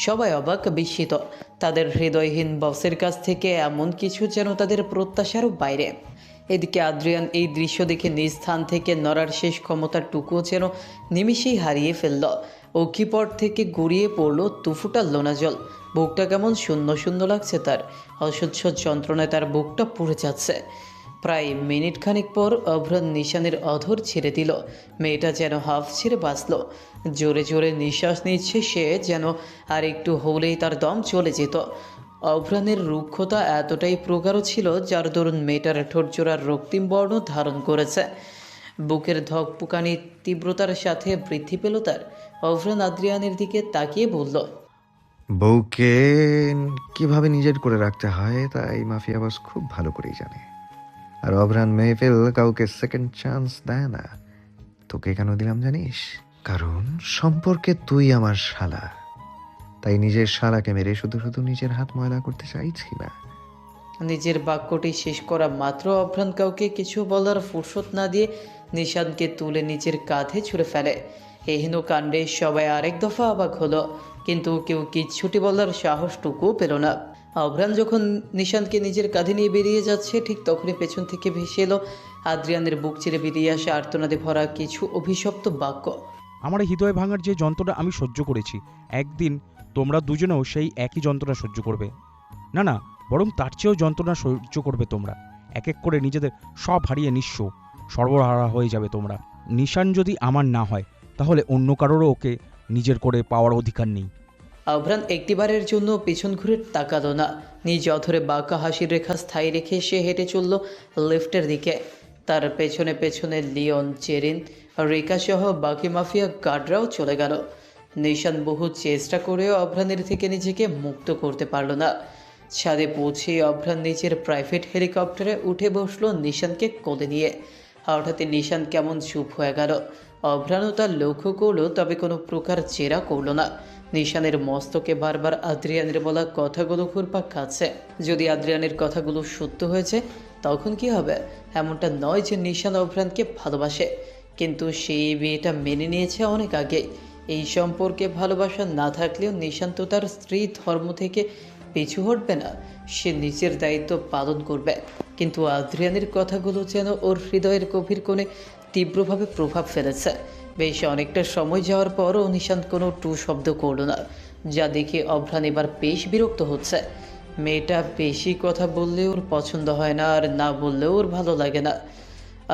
সবাই অবাক বিস্মিত। তাদের হৃদয়হীন বসের কাছ থেকে এমন কিছু যেন তাদের প্রত্যাশারও বাইরে। এদিকে আদ্রিয়ান এই দৃশ্য দেখে নিজ স্থান থেকে নড়ার শেষ ক্ষমতাটুকুও যেন নিমিষেই হারিয়ে ফেলল। অক্ষিপট থেকে গড়িয়ে পড়ল তুফুটা লোনা জল। বুকটা কেমন শূন্য শূন্য লাগছে তার। অসহ্য যন্ত্রণায় তার বুকটা পুড়ে যাচ্ছে। প্রায় মিনিট খানেক পর অভ্রান নিশানের অধর ছেড়ে দিল। মেয়েটা যেন হাফ ছেড়ে বাঁচল। জোরে জোরে নিঃশ্বাস নিচ্ছে সে, যেন আর একটু হলেই তার দম চলে যেত। অভ্রানের রুক্ষতা এতটাই প্রগাঢ় ছিল যার দরুন মেয়েটার ঠোঁটজোড়ার রক্তিম বর্ণ ধারণ করেছে। বুকের ধকপুকানির তীব্রতার সাথে বৃদ্ধি পেল তার। অভ্রান আদ্রিয়ানের দিকে তাকিয়ে বলল, বউকে কিভাবে নিজের করে রাখতে হয় তা এই মাফিয়া বস খুব ভালো করেই জানে। আর অভ্রান মেহফিল কাউকে সেকেন্ড চান্স দেয় না। তোকে কেন দিলাম জানিস? কারণ সম্পর্কে তুই আমার শালা, তাই নিজের শালাকে মেরে শুধু শুধু নিজের হাত ময়লা করতে চাইছি না। নিজের বাক্যটি শেষ করা মাত্র অভ্রান কাউকে কিছু বলার ফুরসত না দিয়ে নিশানকে তুলে নিজের কাঁধে ছুঁড়ে ফেলে। এহেন কাণ্ডে সবাই আরেক দফা অবাক হলো, কিন্তু কেউ কিচ্ছুটি বলার সাহসটুকুও পেল না। অভ্রান যখন নিশানকে নিজের কাঁধে নিয়ে বেরিয়ে যাচ্ছে, ঠিক তখনই পেছন থেকে ভেসে এলো আদ্রিয়ানের বুক চিরে বেরিয়ে আসা আর্তনাদে ভরা কিছু অভিশপ্ত বাক্য। আমার এই হৃদয় ভাঙার যে যন্ত্রণা আমি সহ্য করেছি, একদিন তোমরা দুজনেও সেই একই যন্ত্রণা সহ্য করবে। না না, বরং তার চেয়েও যন্ত্রণা সহ্য করবে তোমরা। এক এক করে নিজেদের সব হারিয়ে নিঃস্ব সর্বহারা হয়ে যাবে তোমরা। নিশান যদি আমার না হয়, তাহলে অন্য কারোরও ওকে নিজের করে পাওয়ার অধিকার নেই। অভ্রান একটিবারের জন্য পেছন ঘুরে তাকালো না। নিজ অধরে বাঁকা হাসির রেখা স্থায়ী রেখে সে হেঁটে চলল লিফটের দিকে। তার পেছনে পেছনে লিওন, জেরিন, রেখা সহ বাকি মাফিয়া গার্ডরাও চলে গেল। নিশান বহু চেষ্টা করেও অভ্রানের থেকে নিজেকে মুক্ত করতে পারল না। ছাদে পৌঁছে অভ্রান নিজের প্রাইভেট হেলিকপ্টারে উঠে বসলো নিশানকে কোলে নিয়ে। হঠাৎ নিশান কেমন চুপ হয়ে গেল। অভ্রানও তার লক্ষ্য করলো, তবে কোনো প্রকার জেরা করলো না। নিশানের মস্তকে বারবার আদ্রিয়ানের বলা কথাগুলো ঘুরপাক খাচ্ছে। যদি আদ্রিয়ানের কথাগুলো সত্য হয়েছে, তখন কি হবে? এমনটা নয় যে নিশান অভ্রানকে ভালোবাসে, কিন্তু সেই বিয়েটা মেনে নিয়েছে অনেক আগে। এই সম্পর্কে ভালোবাসা না থাকলেও নিশান তো তার স্ত্রী ধর্ম থেকে পিছু হটবে না। সে নিজের দায়িত্ব পালন করবে। কিন্তু আদ্রিয়ানের কথাগুলো যেন ওর হৃদয়ের গভীর কোণে তীব্রভাবে প্রভাব ফেলেছে। বেশ অনেকটা সময় যাওয়ার পরও নিশান্ত কোনো টু শব্দ করল না, যা দেখে অভ্রান এবার বেশ বিরক্ত হচ্ছে। মেয়েটা বেশি কথা বললে ওর পছন্দ হয় না, আর না বললেও ওর ভালো লাগে না।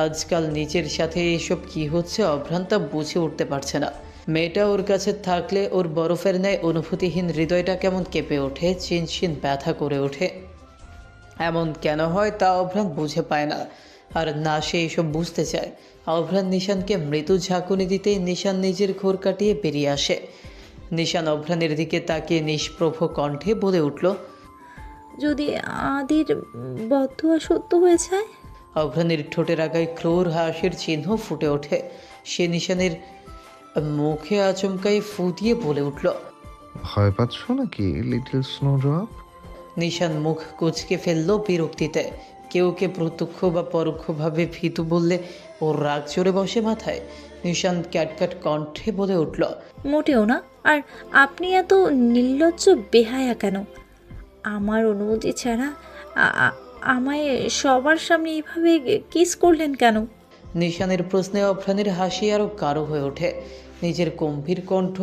আজকাল নিজের সাথে এসব কি হচ্ছে অভ্রান তা বুঝে উঠতে পারছে না। মেয়েটা ওর কাছে থাকলে ওর বরফের ন্যায় অনুভূতিহীন হৃদয়টা কেমন কেঁপে ওঠে, চিনচিন ব্যথা করে ওঠে। এমন কেন হয় তা অভ্রান বুঝে পায় না, আর না সে এসব বুঝতে চায়। অভ্রান নিশানকে মৃদু ঝাঁকুনি দিতেই নিশান নিজের ঘোর কাটিয়ে বেরিয়ে আসে। নিশান অভ্রানের দিকে তাকিয়ে নিষ্প্রভ কণ্ঠে বলে উঠল, যদি আদির বদুয়া সত্য হয়ে যায়? অভ্রানের ঠোঁটের আগায় ক্রোর হাসির চিহ্ন ফুটে ওঠে। সে নিশানের মুখে আচমকাই ফু দিয়ে বলে উঠল, ভয় পাচ্ছ নাকি লিটল স্নোড্রপ? নিশান মুখ কুঁচকে ফেলল বিরক্তিতে। কেউকে প্রত্যক্ষ বা পরোক্ষভাবে ভীতু বললে ওর রাগ চড়ে বসে মাথায়। নিশান ক্যাটক্যাট কণ্ঠে বলে উঠল, মোটেও না। আর আপনি এত নির্লজ্জ বেহায়া কেন? আমার অনুমতি ছাড়া আমায় সবার সামনে এইভাবে কিস করলেন কেন? নিশানের প্রশ্নে অভ্রানের হাসি আরও গাঢ় হয়ে ওঠে। নিজের গম্ভীর কণ্ঠ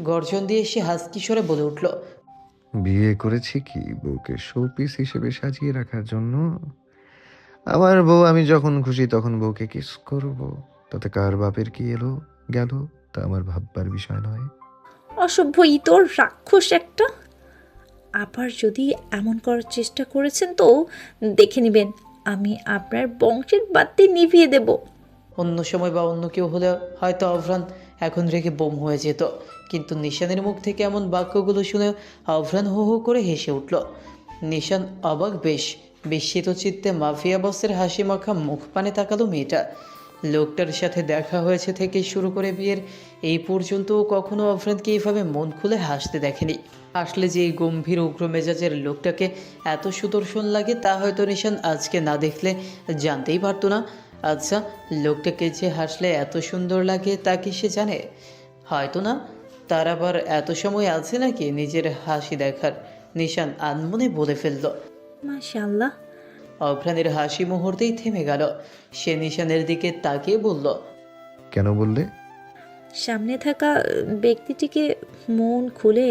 গর্জন দিয়ে সে হাসকিশোরে বলে উঠল, বিয়ে করেছি কি বউকে শোপিস হিসেবে সাজিয়ে রাখার জন্য? আমার বউ, আমি যখন খুশি তখন বউকে কিস করব। তাতে কার বাপের কি এলো গেল তা আমার ভাববার বিষয় নয়। অসভ্য ইতর রাক্ষস একটা। আবার যদি এমন করার চেষ্টা করেছেন তো দেখে নেবেন, আমি আপনার বংশের বাতি নিভিয়ে দেব। অন্য সময় বা অন্য কেউ হলে হয়তো অভ্রান এখন রেগে বোম হয়ে যেত, কিন্তু নিশানের মুখ থেকে এমন বাক্যগুলো শুনে অভ্রান হো হো করে হেসে উঠল। নিশান অবাক, বেশ বিস্মিত চিত্তে মাফিয়া বসের হাসি মাখা মুখ পানে তাকালো মেয়েটা। লোকটার সাথে দেখা হয়েছে থেকে শুরু করে বিয়ের এই পর্যন্ত কখনো অভ্রানকে এইভাবে মন খুলে হাসতে দেখেনি। আসলে যে এই গম্ভীর উগ্র মেজাজের লোকটাকে এত সুদর্শন লাগে তা হয়তো নিশান আজকে না দেখলে জানতেই পারতো না। আচ্ছা, লোকটাকে যে হাসলে এত সুন্দর লাগে তা কি সে জানে? হয়তো না। তার আবার এত সময় আছে নাকি নিজের হাসি দেখার? নিশান আনমনে বলে ফেলল। মাশাআল্লাহ। অভ্রানের হাসি মুহূর্তেই থেমে গেল। সে নিশানের দিকে তাকিয়ে বলল, কেন বললে? সামনে থাকা ব্যক্তিটিকে মন খুলে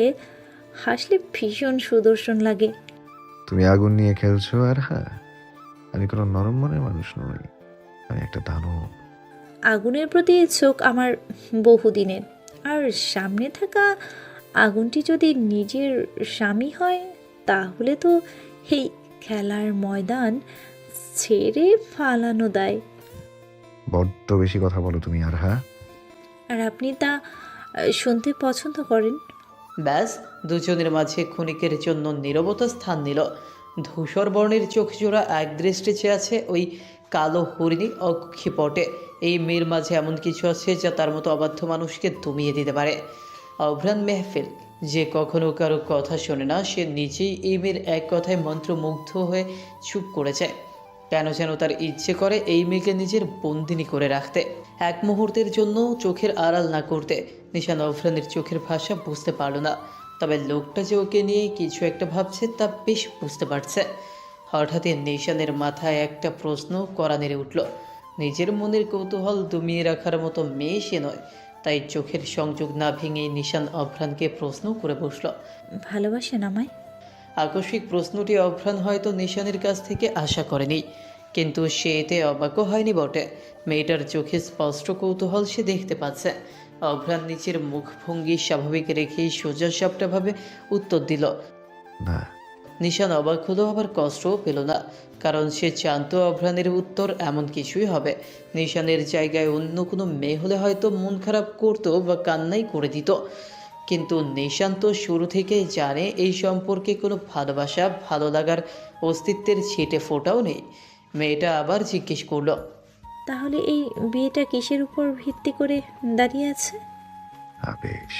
হাসলে ভীষণ সুদর্শন লাগে। তুমি আগুন নিয়ে খেলছো আর হ্যাঁ, আমি কোনো নরম মনের মানুষ নই, আমি একটা দানব। আগুনের প্রতি চোখ আমার বহুদিনের, আর সামনে থাকা আগুনটি যদি নিজের স্বামী হয় তাহলে তো এই খেলার ময়দান ছেড়ে ফালানো দায়। বড্ড বেশি কথা বলো তুমি। আর হ্যাঁ, আর আপনি তা শুনতে পছন্দ করেন। ব্যাস, দুজনের মাঝে ক্ষণিকের জন্য নীরবতা স্থান নিল। ধূসর বর্ণের চোখ জোড়া এক দৃষ্টি চেয়ে আছে ওই কালো হরিণী অক্ষিপটে। এই মেয়ের মাঝে এমন কিছু আছে যা তার মতো অবাধ্য মানুষকে দমিয়ে দিতে পারে। অভ্রান মেহফিল, যে কখনো কারো কথা শোনে না, সে নিজেই এই মেয়ের এক কথায় মন্ত্রমুগ্ধ হয়ে চুপ করে যায়। কেন যেন তার ইচ্ছে করে এই মেয়েকে নিজের বন্দিনী করে রাখতে, এক মুহূর্তের জন্য চোখের আড়াল না করতে। নিশান অভ্রানের চোখের ভাষা বুঝতে পারল না, তবে লোকটা যে ওকে নিয়ে কিছু একটা ভাবছে তা বেশ বুঝতে পারছে। হঠাৎই নিশানের মাথায় একটা প্রশ্ন করা নেড়ে উঠল। নিজের মনের কৌতূহল দমিয়ে রাখার মতো মেয়ে সে নয়, তাই চোখের সংযোগ না ভেঙে নিশান অভ্রানকে প্রশ্ন করে বসল। ভালোবাসেন আমায়? আকস্মিক প্রশ্নটি অভ্রান হয়তো নিশানের কাছ থেকে আশা করেনি, কিন্তু সে এতে অবাকও হয়নি বটে। মেয়েটার চোখে স্পষ্ট কৌতূহল সে দেখতে পাচ্ছে। অভ্রান নিচের মুখভঙ্গি স্বাভাবিক রেখেই সোজাসাপটাভাবে উত্তর দিল। না। নিশান অবাক হলো, আবার কষ্টও পেল না, কারণ সে জানতো অভ্রানের উত্তর এমন কিছুই হবে। নিশানের জায়গায় অন্য কোনো মেয়ে হলে হয়তো মন খারাপ করতো বা কান্নাই করে দিত, কিন্তু নিশান তো শুরু থেকেই জানে এই সম্পর্কে কোনো ভালোবাসা ভালো লাগার অস্তিত্বের ছিটে ফোটাও নেই। মেয়েটা আবার জিজ্ঞেস করলো, তাহলে এই বিয়েটা কিসের উপর ভিত্তি করে দাঁড়িয়ে আছে? আবেশ,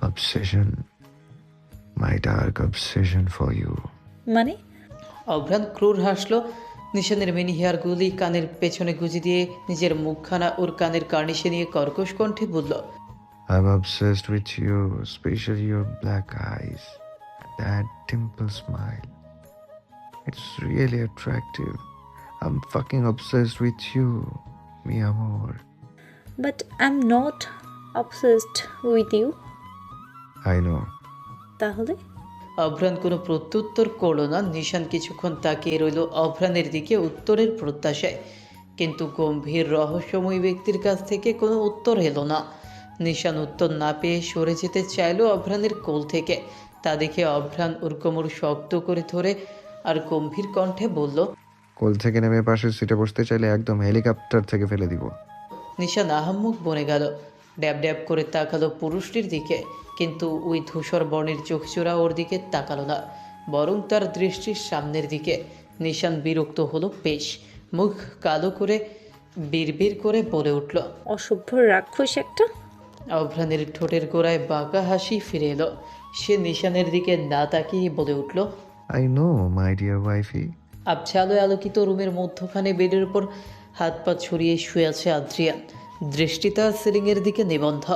obsession, my dark obsession for you. মানে? অভ্রান ক্রূর হাসলো। নিশানের মিনি হেয়ারগুলি কানের পেছনে গুঁজে দিয়ে নিজের মুখখানা ওর কানের কার্নিশে নিয়ে কর্কশ কণ্ঠে বলল, I'm obsessed with you, especially your black eyes, that dimple smile. It's really attractive. I'm fucking obsessed with you, mi amor. But I am not obsessed with you. I know. তাহলে? অভ্রান কোনো প্রত্যুত্তর করলো না। নিশান কিছুক্ষণ তাকিয়ে রইল অভ্রানের দিকে উত্তরের প্রত্যাশায়, কিন্তু গম্ভীর রহস্যময় ব্যক্তির কাছ থেকে কোনো উত্তর এলো না। নিশান উত্তর না পেয়ে সরে যেতে চাইল অভ্রানের কোল থেকে। তা দেখে অভ্রান ওর কোমর শক্ত করে ধরে আর গম্ভীর কণ্ঠে বলল, কোল থেকে নেমে পাশের সিটে বসতে চাইলে একদম হেলিকপ্টার থেকে ফেলে দিব। নিশান আহাম্মক বনে গেল। ড্যাব ড্যাব করে তাকালো পুরুষটির দিকে, কিন্তু ওই ধূসর বর্ণের চোখচোরা ওর দিকে তাকালো না, বরং তার দৃষ্টির সামনের দিকে। নিশান বিরক্ত হলো বেশ, মুখ কালো করে বিড়বিড় করে বলে উঠল। অসভ্য রাক্ষস একটা। অভ্রানের ঠোঁটের গোড়ায় বাঁকা হাসি ফিরে এলো। সে নিশানের দিকে না তাকিয়ে বলে উঠল, I know, my dear wifey. আবছা আলোয় আলোকিত রুমের মধ্যখানে বেডের উপর হাত পা ছড়িয়ে শুয়ে আছে আদ্রিয়ান। দৃষ্টি তার সিলিংয়ের দিকে নিবন্ধ।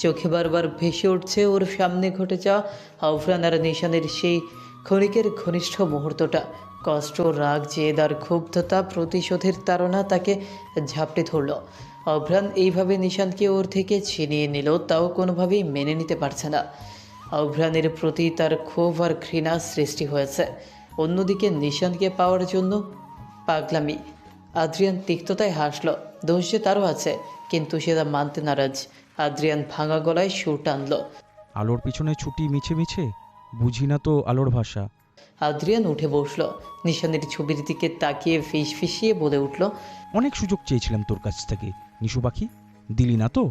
চোখে বারবার ভেসে উঠছে ওর সামনে ঘটে যাওয়া অভ্রান আর নিশানের সেই ক্ষণিকের ঘনিষ্ঠ মুহূর্তটা। কষ্ট, রাগ, জেদ আর ক্ষুব্ধতা, প্রতিশোধের তাড়না তাকে ঝাপটে ধরল। অভ্রান এইভাবে নিশানকে ওর থেকে ছিনিয়ে নিল, তাও কোনোভাবেই মেনে নিতে পারছে না। অভ্রানের প্রতি তার ক্ষোভ আর ঘৃণা সৃষ্টি হয়েছে। অন্যদিকে নিশানকে পাওয়ার জন্য পাগলামি। আদ্রিয়ান তিক্ততায় হাসল। দোষ যে তারও আছে, কিন্তু সে তা মানতে নারাজ। আদ্রিয়ান ভাঙা গলায় সুর টানল, আলোর পিছনে ছুটি মিছে মিছে, বুঝি না তো আলোর ভাষা। আদ্রিয়ান উঠে বসল। নিশানের ছবির দিকে তাকিয়ে ফিস ফিসিয়ে বলে উঠল, অনেক সুযোগ চেয়েছিলাম তোর কাছ থেকে নিশু পাখি, দিলি না তো।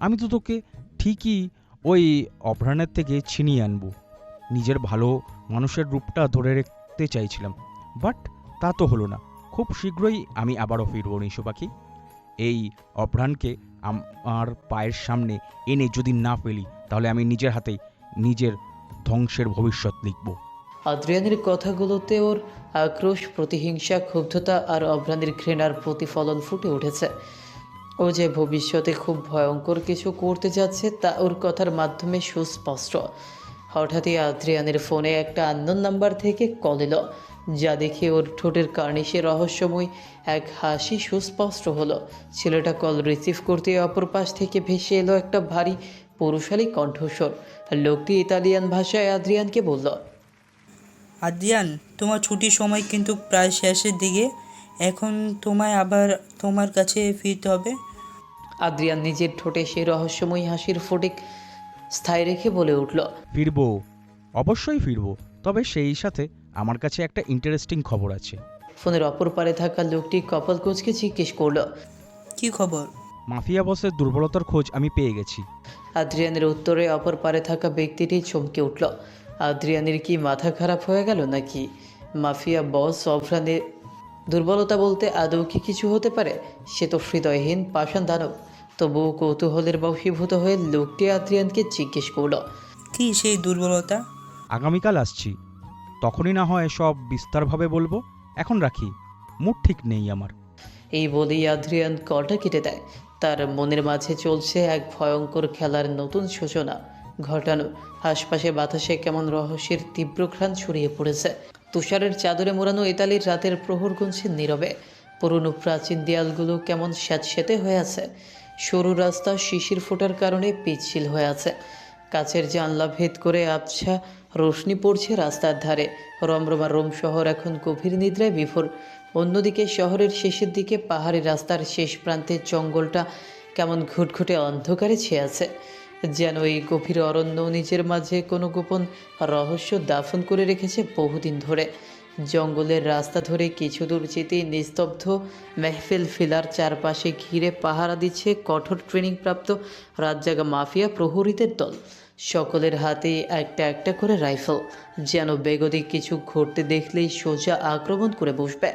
আমি তো তোকে ঠিকই ওই অভ্রানের থেকে ছিনিয়ে আনবো। নিজের ভালো মানুষের রূপটা ধরে রাখতে চাইছিলাম, বাট তা তো হলো না। খুব শীঘ্রই আমি আবারও ফিরবো নিশু পাখি। এই অভ্রানকে আমার পায়ের সামনে এনে যদি না ফেলি, তাহলে আমি নিজের হাতেই নিজের ধ্বংসের ভবিষ্যৎ লিখব। আদ্রিয়ানের কথাগুলোতে ওর আক্রোশ, প্রতিহিংসা, ক্ষুব্ধতা আর অভ্রানের ঘৃণার প্রতিফলন ফুটে উঠেছে। ও যে ভবিষ্যতে খুব ভয়ঙ্কর কিছু করতে যাচ্ছে তা ওর কথার মাধ্যমে সুস্পষ্ট। হঠাৎই আদ্রিয়ানের ফোনে একটা আননোন নাম্বার থেকে কল এলো, যা দেখে ওর ঠোঁটের কার্নিশে রহস্যময় এক হাসি সুস্পষ্ট হলো। ছেলেটা কল রিসিভ করতে অপর পাশ থেকে ভেসে এলো একটা ভারী পুরুষালী কণ্ঠস্বর। লোকটি ইতালিয়ান ভাষায় আদ্রিয়ানকে বলল, আদ্রিয়ান, তোমার ছুটির সময় কিন্তু প্রায় শেষের দিকে। এখন তোমায় আবার তোমার কাছে ফিরতে হবে। আদ্রিয়ান নিজের ঠোঁটে সেই রহস্যময়ী হাসির ফটিক স্থায়ী রেখে বলে উঠল। ফিরবো, অবশ্যই ফিরবো, তবে সেই সাথে আমার কাছে একটা ইন্টারেস্টিং খবর আছে। ফোনের অপর পারে থাকা লোকটি কপাল কোচকে জিজ্ঞেস করল। কি খবর? মাফিয়া বসের দুর্বলতার খোঁজ আমি পেয়ে গেছি। আদ্রিয়ানের উত্তরে অপর পারে থাকা ব্যক্তিটি চমকে উঠল। আদ্রিয়ানের কি মাথা খারাপ হয়ে গেল নাকি? মাফিয়া বস অভ্রানের দুর্বলতা বলতে আদৌ কি কিছু হতে পারে? সে তো হৃদয়হীন পাষাণ দানব। তবুও কৌতূহলের বশীভূত হয়ে লোকটি আদ্রিয়ানকে জিজ্ঞেস করল। কি সেই দুর্বলতা? আগামীকাল আসছি, তখনই না হয় সব বিস্তারভাবে বলবো। এখন রাখি, মুড ঠিক নেই আমার। এই বলেই আদ্রিয়ান কলটা কেটে দেয়। তার মনের মাঝে চলছে এক ভয়ঙ্কর খেলার নতুন সূচনা ঘটানো। আশপাশে বাতাসে কেমন রহস্যের তীব্র ঘ্রাণ ছড়িয়ে পড়েছে। তুষারের চাদরে মোড়ানো ইতালির রাতের প্রহর গুনছে নীরবে। পুরনো প্রাচীন দেয়ালগুলো কেমন স্যাঁতস্যাঁতে হয়ে আছে। সরু রাস্তা শিশির ফোটার কারণে পিচ্ছিল হয়ে আছে। কাছের জানলা ভেদ করে আবছা রোশনি পড়ছে রাস্তার ধারে। রমরমা রোম শহর এখন গভীর নিদ্রায় বিভোর। অন্যদিকে শহরের শেষের দিকে পাহাড়ি রাস্তার শেষ প্রান্তে জঙ্গলটা কেমন ঘুটঘুটে অন্ধকারে ছেয়ে আছে। যেন এই গভীর অরণ্য নিজের মাঝে কোনো গোপন রহস্য দাফন করে রেখেছে বহুদিন ধরে। জঙ্গলের রাস্তা ধরে কিছু দূর যেতেই নিস্তব্ধ মেহফিল ফিলার চারপাশে ঘিরে পাহারা দিচ্ছে কঠোর ট্রেনিংপ্রাপ্ত রাতজাগা মাফিয়া প্রহরীদের দল। সকলের হাতেই একটা একটা করে রাইফেল, যেন বেগতিক কিছু ঘটতে দেখলেই সোজা আক্রমণ করে বসবে।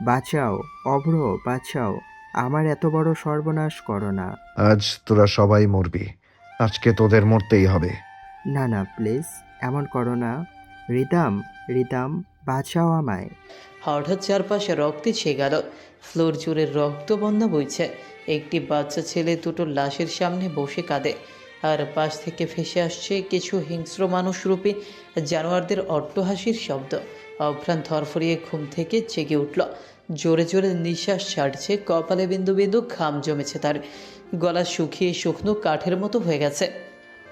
বাঁচাও, অভ্র, বাঁচাও, আমার এত বড় সর্বনাশ করো না। আজ তোরা সবাই মরবি। আজকে তোদের মরতেই হবে। না না, প্লিজ এমন করো না। রিদাম, রিদাম, বাঁচাও আমায়। হঠাৎ চারপাশে রক্তে ছেয়ে গেল। ফ্লোর জুড়ে রক্ত বন্যা বইছে। একটি বাচ্চা ছেলে দুটো লাশের সামনে বসে কাঁদে। আর পাশ থেকে ভেসে আসছে কিছু হিংস্র মানুষরূপী জানোয়ারদের অট্টহাসির শব্দ। অভ্রান্ত ধরফরিয়ে ঘুম থেকে জেগে উঠল। জোরে জোরে নিঃশ্বাস ছাড়ছে, কপালে বিন্দু বিন্দু ঘাম জমেছে তার। গলা শুকিয়ে শুকনো কাঠের মতো হয়ে গেছে।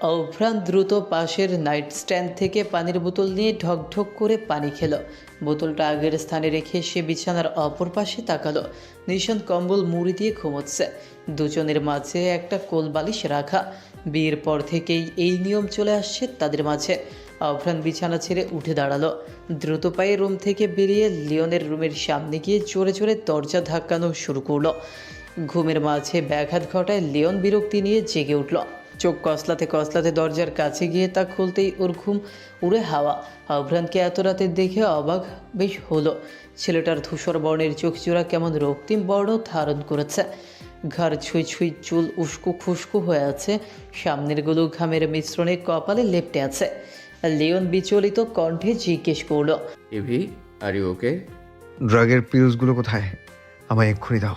অভ্রান দ্রুত পাশের নাইট স্ট্যান্ড থেকে পানির বোতল নিয়ে ঢকঢক করে পানি খেল। বোতলটা আগের স্থানে রেখে সে বিছানার অপর পাশে তাকালো। নিশান কম্বল মুড়ি দিয়ে ঘুমোচ্ছে। দুজনের মাঝে একটা কোল বালিশ রাখা। বিয়ের পর থেকেই এই নিয়ম চলে আসছে তাদের মাঝে। অভ্রান বিছানা ছেড়ে উঠে দাঁড়ালো। দ্রুত পায়ে রুম থেকে বেরিয়ে লিওনের রুমের সামনে গিয়ে জোরে জোরে দরজা ধাক্কানো শুরু করলো। ঘুমের মাঝে ব্যাঘাত ঘটায় লিওন বিরক্তি নিয়ে জেগে উঠল। চোখ কসলাতে কসলাতে দরজার কাছে গিয়ে তা খুলতেই ওর ঘুম উড়ে হাওয়া। অভ্রানকে এত রাতে দেখে অবাক বেশ হলো। ছেলেটার ধূসর বর্ণের চোখ জোড়া কেমন রক্তিম বর্ণ ধারণ করেছে। ঘাড় ছুঁই ছুঁই চুল উস্কো খুস্কো হয়ে আছে। সামনের গুলো ঘামের মিশ্রণে কপালে লেপটে আছে। লিওন বিচলিত কণ্ঠে জিজ্ঞেস করলো। Evie, are you okay? ড্রাগের পিলসগুলো কোথায়? আমায় এক্ষুনি দাও।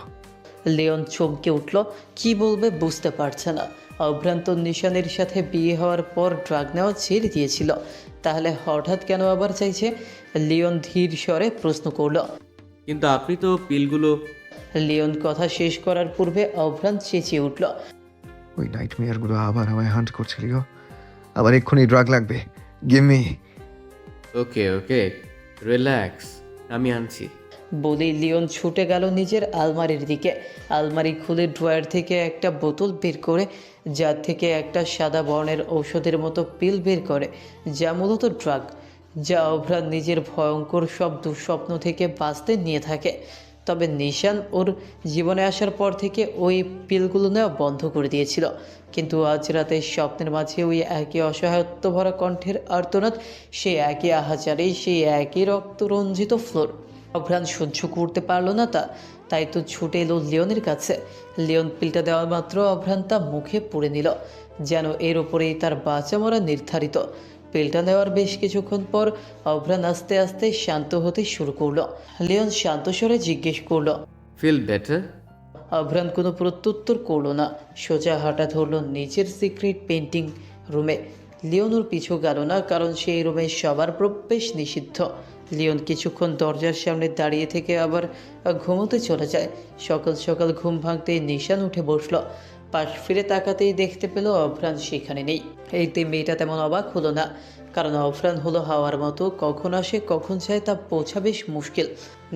লিওন চমকে উঠল। কি বলবে বুঝতে পারছে না। অভ্রান্ত নিশানের সাথে বিয়ে হওয়ার পর ড্রাগ নেওয়া ছেড়ে দিয়েছিল, তাহলে হঠাৎ কেন আবার চাইছে? লিওন ধীর স্বরে প্রশ্ন করল। কিন্তু আপনি তো পিলগুলো। লিওন কথা শেষ করার পূর্বে অভ্রান্ত চেঁচিয়ে উঠল। ওই নাইটমেয়ারগুলো আবার আমায় হান্ট করছে লিও। আমার এক্ষুনি ড্রাগ লাগবে। Give me. Okay okay, relax, আমি আনছি। বলেই লিওন ছুটে গেল নিজের আলমারির দিকে। আলমারি খুলে ড্রয়ার থেকে একটা বোতল বের করে, যার থেকে একটা সাদা বর্ণের ঔষধের মতো পিল বের করে, যা মূলত ড্রাগ, যা অভ্রান নিজের ভয়ঙ্কর সব দুঃস্বপ্ন থেকে বাঁচতে নিয়ে থাকে। তবে নিশান ওর জীবনে আসার পর থেকে ওই পিলগুলো নেওয়া বন্ধ করে দিয়েছিল। কিন্তু আজ রাতে স্বপ্নের মাঝে ওই একই অসহায়ত্ব ভরা কণ্ঠের আর্তনাদ, সেই একই আহাজারি, সেই একই রক্তরঞ্জিত ফ্লোর। অভ্রান সহ্য করতে পারলো না তাই তো ছুটে এলো লিওনের কাছে। লিওন পিলটা দেওয়া মাত্র অভ্রান তা মুখে পুড়ে নিল, যেন এর ওপরেই তার বাঁচা মরা নির্ধারিত। পিলটা নেওয়ার বেশ কিছুক্ষণ পর অভ্রান আস্তে আস্তে শান্ত হতে শুরু করলো। লিওন শান্ত স্বরে জিজ্ঞেস করলো। Feel better? অভ্রান কোনো প্রত্যুত্তর করলো না। সোজা হাঁটা ধরলো নিজের সিক্রেট পেন্টিং রুমে। লিওন ওর পিছু গেল না, কারণ সেই রুমে সবার প্রবেশ নিষিদ্ধ। লিওন কিছুক্ষণ দরজার সামনে দাঁড়িয়ে থেকে আবার ঘুমোতে চলে যায়। সকাল সকাল ঘুম ভাঙতেই নিশান উঠে বসল। পাশ ফিরে তাকাতেই দেখতে পেল অভ্রান সেখানে নেই। এইতে মেয়েটা তেমন অবাক হলো না, কারণ অভ্রান হলো হাওয়ার মতো, কখন আসে কখন যায় তা বোঝা বেশ মুশকিল।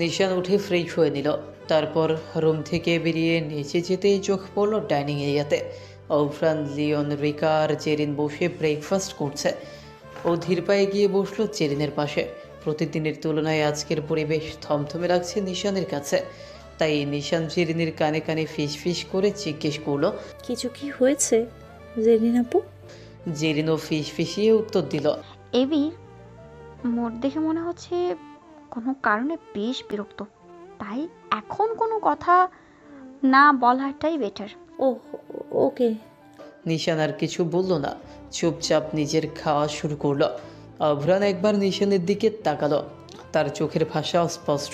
নিশান উঠে ফ্রেশ হয়ে নিল, তারপর রুম থেকে বেরিয়ে নিচে যেতেই চোখ পড়ল ডাইনিং এরিয়াতে। অভ্রান, লিওন, রিকা আর জেরিন বসে ব্রেকফাস্ট করছে। ও ধীর পায়ে গিয়ে বসলো জেরিনের পাশে। প্রতিদিনের তুলনায় আজকের পরিবেশ থমথমে লাগছে নিশানের কাছে, তাই নিশান জেরিনের কানে কানে ফিস ফিস করে জিজ্ঞেস করলো। কিছু কি হয়েছে জেরিন আপু? জেরিনও ফিস ফিসিয়ে উত্তর দিল। এবি, মোট দেখে মনে হচ্ছে কোনো কারণে বেশ বিরক্ত, তাই এখন কোনো কথা না বলাটাই বেটার। ওহ, ওকে। নিশান আর কিছু বলল না, চুপচাপ নিজের খাওয়া শুরু করলো। অভ্রান একবার নিশানের দিকে তাকালো, তার চোখের ভাষা স্পষ্ট।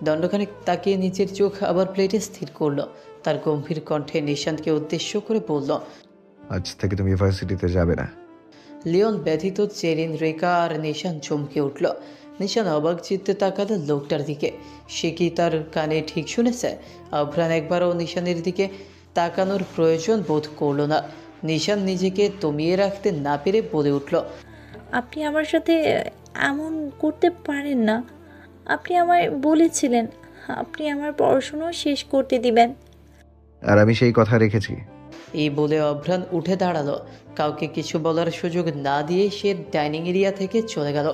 দণ্ডখানেক তাকিয়ে নিচের চোখ আবার প্লেটে স্থির করলো। তার গম্ভীর কণ্ঠে নিশানকে উদ্দেশ্য করে বলল। আজ থেকে তুমি ইউনিভার্সিটিতে যাবে না। লিওন ব্যথিত, জেরিন, রেখা আর নিশান চমকে উঠল। নিশান অবাক চিত্তে তাকালো লোকটার দিকে। সে কি তার কানে ঠিক শুনেছে? অভ্রান একবারও নিশানের দিকে তাকানোর প্রয়োজন বোধ করল না। নিশান নিজেকে দমিয়ে রাখতে না পেরে বলে উঠল। আপনি আমার সাথে এমন করতে পারেন না। আপনি আমায় বলেছিলেন আপনি আমার পড়াশুনো শেষ করতে দিবেন। আর আমি সেই কথা রেখেছি। এই বলে অভ্রান উঠে দাঁড়ালো। কাউকে কিছু বলার সুযোগ না দিয়ে সে ডাইনিং এরিয়া থেকে চলে গেল।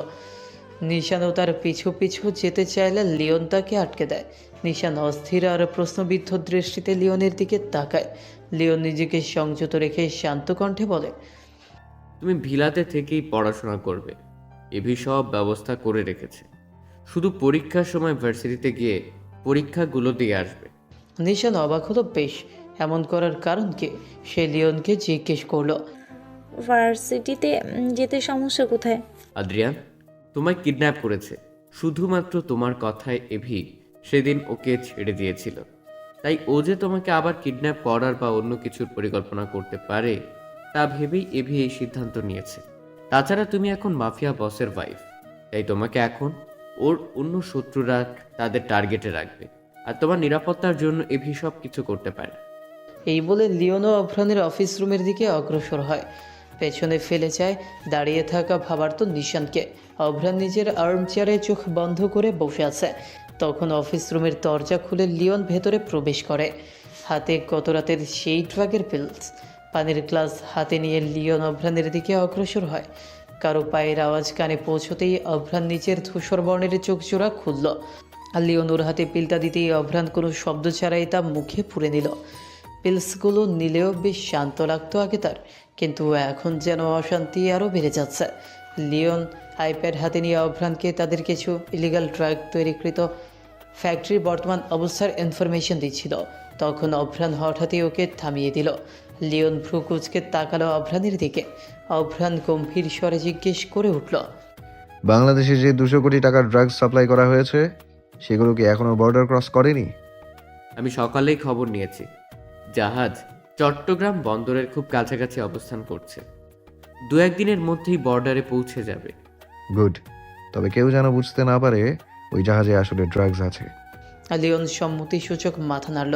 নিশানও তার পিছু পিছু যেতে চাইলে লিওন তাকে আটকে দেয়। নিশান অস্থির আর প্রশ্নবিদ্ধ দৃষ্টিতে লিওনের দিকে তাকায়। লিওন নিজেকে সংযত রেখে শান্ত কণ্ঠে বলে। তুমি ভিলাতে থেকেই পড়াশোনা করবে, এভি সব ব্যবস্থা করে রেখেছে। শুধু পরীক্ষার সময় ভার্সিটিতে গিয়ে পরীক্ষাগুলো দিয়ে আসবে। নিশান অবাক হলো বেশ। এমন করার কারণ কি? সে লিওনকে জিজ্ঞেস করলো। ভার্সিটিতে যেতে সমস্যা কোথায়? আদ্রিয়ান তোমায় কিডন্যাপ করেছে। শুধুমাত্র তোমার কথায় এভি সেদিন ওকে ছেড়ে দিয়েছিল, তাই ও যে তোমাকে আবার কিডন্যাপ করার বা অন্য কিছুর পরিকল্পনা করতে পারে তা ভেবেই এভি এই সিদ্ধান্ত নিয়েছে। তাছাড়া তুমি এখন মাফিয়া বসের ওয়াইফ, তাই তোমাকে এখন ওর অন্য শত্রুরা তাদের টার্গেটে রাখবে, আর তোমার নিরাপত্তার জন্য এভি সব কিছু করতে পারে। এই বলে লিওনও অভ্রানের অফিস রুমের দিকে অগ্রসর হয়। পেছনে ফেলে যায় দাঁড়িয়ে থাকা ভাবার্ত নিশানকে। অভ্রান নিজের আর্ম চেয়ারে চোখ বন্ধ করে বসে আছে। তখন অফিস রুমের দরজা খুলে লিওন ভেতরে প্রবেশ করে। হাতে গত রাতের সেই ড্রাগের পিলস। পানির গ্লাস হাতে নিয়ে লিওন অভ্রানের দিকে অগ্রসর হয়। কারো পায়ের আওয়াজ কানে পৌঁছতেই অভ্রান নিচের ধূসর বর্ণের চোখ জোড়া খুলল। আর লিওন ওর হাতে পিলটা দিতেই অভ্রান কোনো শব্দ ছাড়াই তা মুখে পুরে নিল। পিলসগুলো নিলেও বেশ শান্ত লাগতো আগে তার, কিন্তু এখন যেন অশান্তি আরও বেড়ে যাচ্ছে। লিওন আইপ্যাড হাতে নিয়ে অভ্রানকে তাদের কিছু ইলিগাল ড্রাগ তৈরিকৃত ফ্যাক্টরির বর্তমান অবস্থার ইনফরমেশন দিচ্ছিল। তখন অভ্রান হঠাৎই ওকে থামিয়ে দিল। লিওন ভ্রু কুচকে তাকালো অভ্রানের দিকে। অভ্রান গম্ভীর স্বরে জিজ্ঞেস করে উঠল। বাংলাদেশে যে 200 কোটি টাকার ড্রাগস সাপ্লাই করা হয়েছে সেগুলো কি এখনো বর্ডার ক্রস করেনি? আমি সকালেই খবর নিয়েছি, জাহাজ চট্টগ্রাম বন্দরের খুব কাছাকাছি অবস্থান করছে। 2-1 দিনের মধ্যেই বর্ডারে পৌঁছে যাবে। গুড। তবে কেউ যেন বুঝতে না পারে ওই জাহাজে আসলে ড্রাগস আছে। লিওন সম্মতিসূচক মাথা নাড়ল।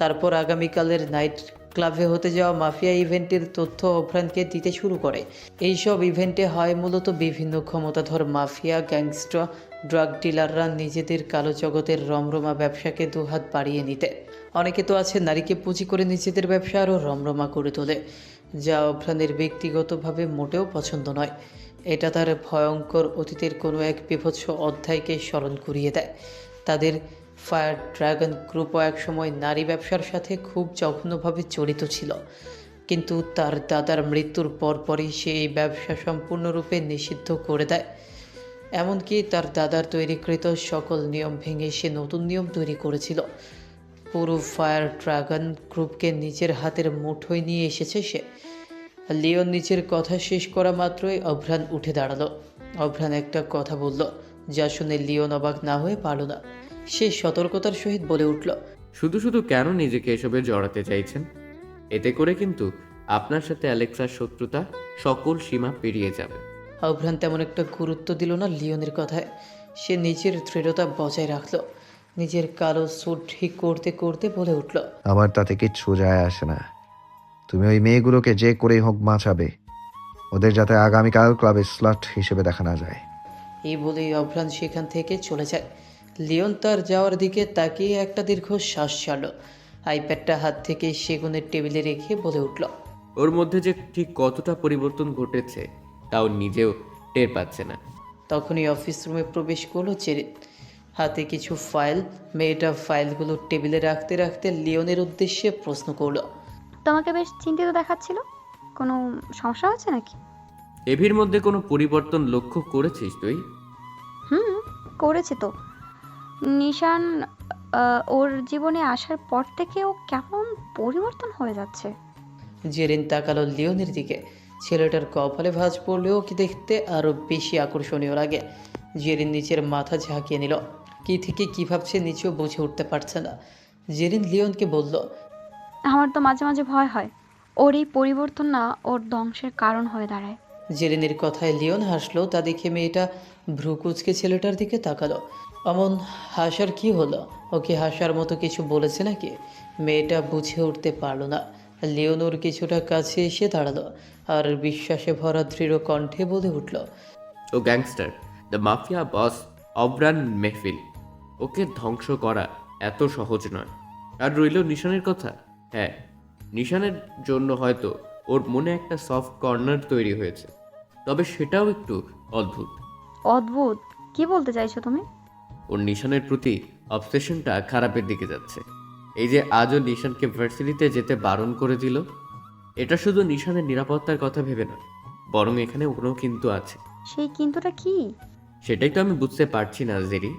তারপর আগামীকালের নাইট ক্লাবে হতে যাওয়া মাফিয়া ইভেন্টের তথ্য অভ্রানকে দিতে শুরু করে। এইসব ইভেন্টে হয় মূলত বিভিন্ন ক্ষমতাধর মাফিয়া, গ্যাংস্টার, ড্রাগ ডিলাররা নিজেদের কালো জগতের রমরমা ব্যবসাকে দুহাত বাড়িয়ে নিতে। অনেকে তো আছে নারীকে পুঁজি করে নিজেদের ব্যবসা আরও রমরমা করে তোলে, যা অভ্রানের ব্যক্তিগতভাবে মোটেও পছন্দ নয়। এটা তার ভয়ঙ্কর অতীতের কোনো এক বিভৎস অধ্যায়কে স্মরণ করিয়ে দেয়। তাদের ফায়ার ড্রাগন গ্রুপও একসময় নারী ব্যবসার সাথে খুব জঘন্যভাবে জড়িত ছিল, কিন্তু তার দাদার মৃত্যুর পরপরই সে এই ব্যবসা সম্পূর্ণরূপে নিষিদ্ধ করে দেয়। এমনকি তার দাদার তৈরিকৃত সকল নিয়ম ভেঙে সে নতুন নিয়ম তৈরি করেছিল। পুরো ফায়ার ড্রাগন গ্রুপকে নিজের হাতের মুঠোয় নিয়ে এসেছে সে। লিওন নিজের কথা শেষ করা মাত্রই অভ্রান উঠে দাঁড়ালো। অভ্রান একটা কথা বলল, যা শুনে লিওন অবাক না হয়ে পারল না। সে সতর্কতার সহিত বলে উঠল। শুধু শুধু কেন নিজেকে এসবে জড়াতে চাইছেন? এতে করে কিন্তু আপনার সাথে অ্যালেক্সার শত্রুতা সকল সীমা পেরিয়ে যাবে। অভ্রান তেমন একটা গুরুত্ব দিল না লিওনের কথায়। সে নিজের দৃঢ়তা বজায় রাখল। নিজের কালো স্যুট ঠিক করতে করতে বলে উঠল। আমার তাতে কিচ্ছু যায় আসে না। তুমি ওই মেয়েগুলোকে যে করেই হোক বাঁচাবে, ওদের যাতে আগামীকাল ক্লাবের স্লট হিসেবে দেখা না যায়। এই বলেই অভ্রান সেখান থেকে চলে যায়। লিওন তার যাওয়ার দিকে তাকিয়ে একটা দীর্ঘ শ্বাস ছাড়ল। আইপ্যাডটা হাত থেকে সেগুনের টেবিলে রেখে বলে উঠল, ওর মধ্যে যে ঠিক কতটা পরিবর্তন ঘটেছে তাও নিজেও টের পাচ্ছে না। তখনই অফিস রুমে প্রবেশ করলো জেরিন, হাতে কিছু ফাইল। মেয়েটা ফাইলগুলো টেবিলে রাখতে রাখতে লিওনের উদ্দেশ্যে প্রশ্ন করলো, তোমাকে বেশ চিন্তিত দেখাচ্ছিল, কোনো সমস্যা হচ্ছে নাকি? এভির মধ্যে কোনো পরিবর্তন লক্ষ্য করেছিস তুই? হুম, করেছি তো। নিশান ওর জীবনে আসার পর থেকে ও কেমন পরিবর্তন হয়ে যাচ্ছে। জেরিন তাকালো লিওনের দিকে। ছেলেটার কপালে ভাঁজ পড়লেও কি দেখতে আরও বেশি আকর্ষণীয় লাগে। জেরিন নিচের মাথা ঝাঁকিয়ে নিল। কি থেকে কী ভাবছে নিচেও বুঝে উঠতে পারছে না। জেরিন লিওনকে বলল, আমার তো মাঝে মাঝে ভয় হয় ওর এই পরিবর্তন না ওর ধ্বংসের কারণ হয়ে দাঁড়ায়। জেরিনের কথায় লিওন হাসলো। তা দেখে মেয়েটা ভ্রু কুঁচকে ছেলেটার দিকে তাকালো। অমন হাসার কি হলো? ওকে হাসার মতো কিছু বলেছে নাকি? মেয়েটা বুঝে উঠতে পারল না। লিওন ওর কিছুটা কাছে এসে দাঁড়ালো আর বিশ্বাসে ভরা দৃঢ় কণ্ঠে বলে উঠল, ও গ্যাংস্টার, দ্য মাফিয়া বস অবরান মেহফিল। ওকে ধ্বংস করা এত সহজ নয়। আর রইল নিশানের কথা, হ্যাঁ, নিশানের জন্য হয়তো ওর মনে একটা সফট কর্নার তৈরি হয়েছে, তবে সেটাও একটু অদ্ভুত। অদ্ভুত? কি বলতে চাইছো তুমি? ওর নিশানের প্রতি অবসেশনটা খারাপের দিকে যাচ্ছে। এই যে আজও নিশানকে ভার্সিটিতে যেতে বারণ করে দিল, এটা শুধু নিশানের নিরাপত্তার কথা ভেবে না, বরং এখানে ওরও কিন্তু আছে। সেই কিন্তুটা কি? সেটাই তো আমি বুঝতে পারছি না জেরি।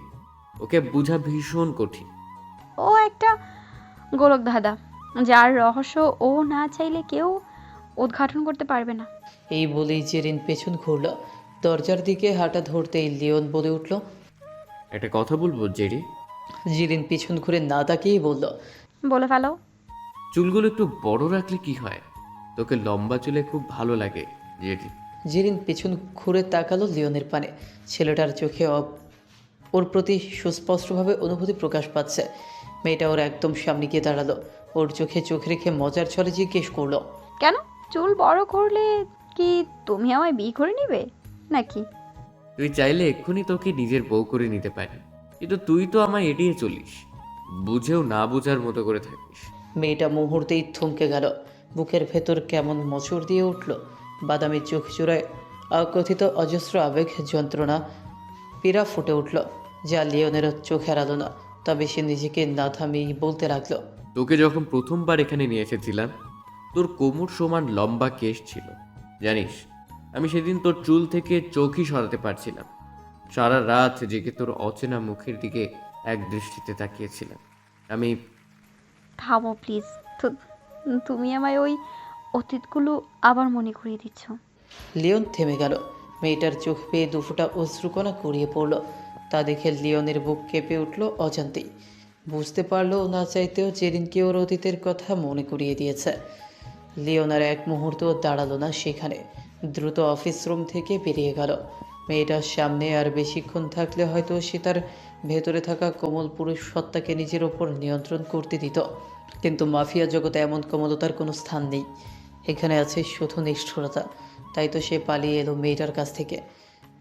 ওকে বোঝা ভীষণ কঠিন। ও একটা গোলক ধাঁধা, যার রহস্য ও না চাইলে কেউ উদ্ঘাটন করতে পারবে না। এই বলেই জেরিন পেছন ঘুরল। দরজার দিকে হাঁটা ধরতেই লিওন বলে উঠল। একটা কথা বলবো জেরি? জেরিন পিছন ঘুরে না তাকিয়েই বলল, বলে ফেলো। চুলগুলো একটু বড় রাখলে কি হয়? তোকে লম্বা চুলে খুব ভালো লাগে জেরি। জেরিন পেছন ঘুরে তাকালো লিওনের পানে। ছেলেটার চোখে ওর প্রতি সুস্পষ্টভাবে অনুভূতি প্রকাশ পাচ্ছে। মেয়েটা ওর একদম সামনে গিয়ে দাঁড়ালো। ওর চোখে চোখ রেখে মজার ছলে জিজ্ঞেস করলো, কেন? চুল বড় করলে কি তুমি আমায় বিয়ে করে নিবে নাকি? তুই চাইলে এক্ষুনি তোকে নিজের বউ করে নিতে পারি, কিন্তু তুই তো আমায় এড়িয়ে চলিস, বুঝেও না বোঝার মতো করে থাকিস। মেয়েটা মুহূর্তেই থমকে গেল। বুকের ভেতর কেমন মোচড় দিয়ে উঠল। বাদামি চোখ জোড়ায় অকথিত অজস্র আবেগ, যন্ত্রণা, পীড়া ফুটে উঠল, যা লিওনের চোখে এড়ালো না। তবে সে নিজেকে না থামিয়ে বলতে লাগলো, তোকে যখন প্রথমবার এখানে নিয়ে এসেছিলাম, তোর কোমর সমান লম্বা কেশ ছিল। জানিস, আমি সেদিন তোর চুল থেকে চোখই সরাতে পারছিলাম। সারা রাত জেগে তোর অচেনা মুখের দিকে এক দৃষ্টিতে তাকিয়েছিলাম। আমি থামো প্লিজ। তুমি আমায় ওই অতীতগুলো আবার মনে করিয়ে দিচ্ছ। লিওন থেমে গেল। মেয়েটার চোখ পেয়ে দুফোঁটা অশ্রুকণা গড়িয়ে পড়ল। তা দেখে লিওনের বুক কেঁপে উঠল অজান্তেই। বুঝতে পারলো না চাইতেও জেরিনকে ওর অতীতের কথা মনে করিয়ে দিয়েছে। লিওন আর এক মুহূর্তও দাঁড়ালো না সেখানে। দ্রুত অফিস রুম থেকে বেরিয়ে গেল। মেয়েটার সামনে আর বেশিক্ষণ থাকলে হয়তো সে তার ভেতরে থাকা কোমল পুরুষ সত্তাকে নিজের ওপর নিয়ন্ত্রণ করতে দিত। কিন্তু মাফিয়া জগতে এমন কোমলতার কোনো স্থান নেই। এখানে আছে শুধু নিষ্ঠুরতা। তাই তো সে পালিয়ে এলো মেয়েটার কাছ থেকে।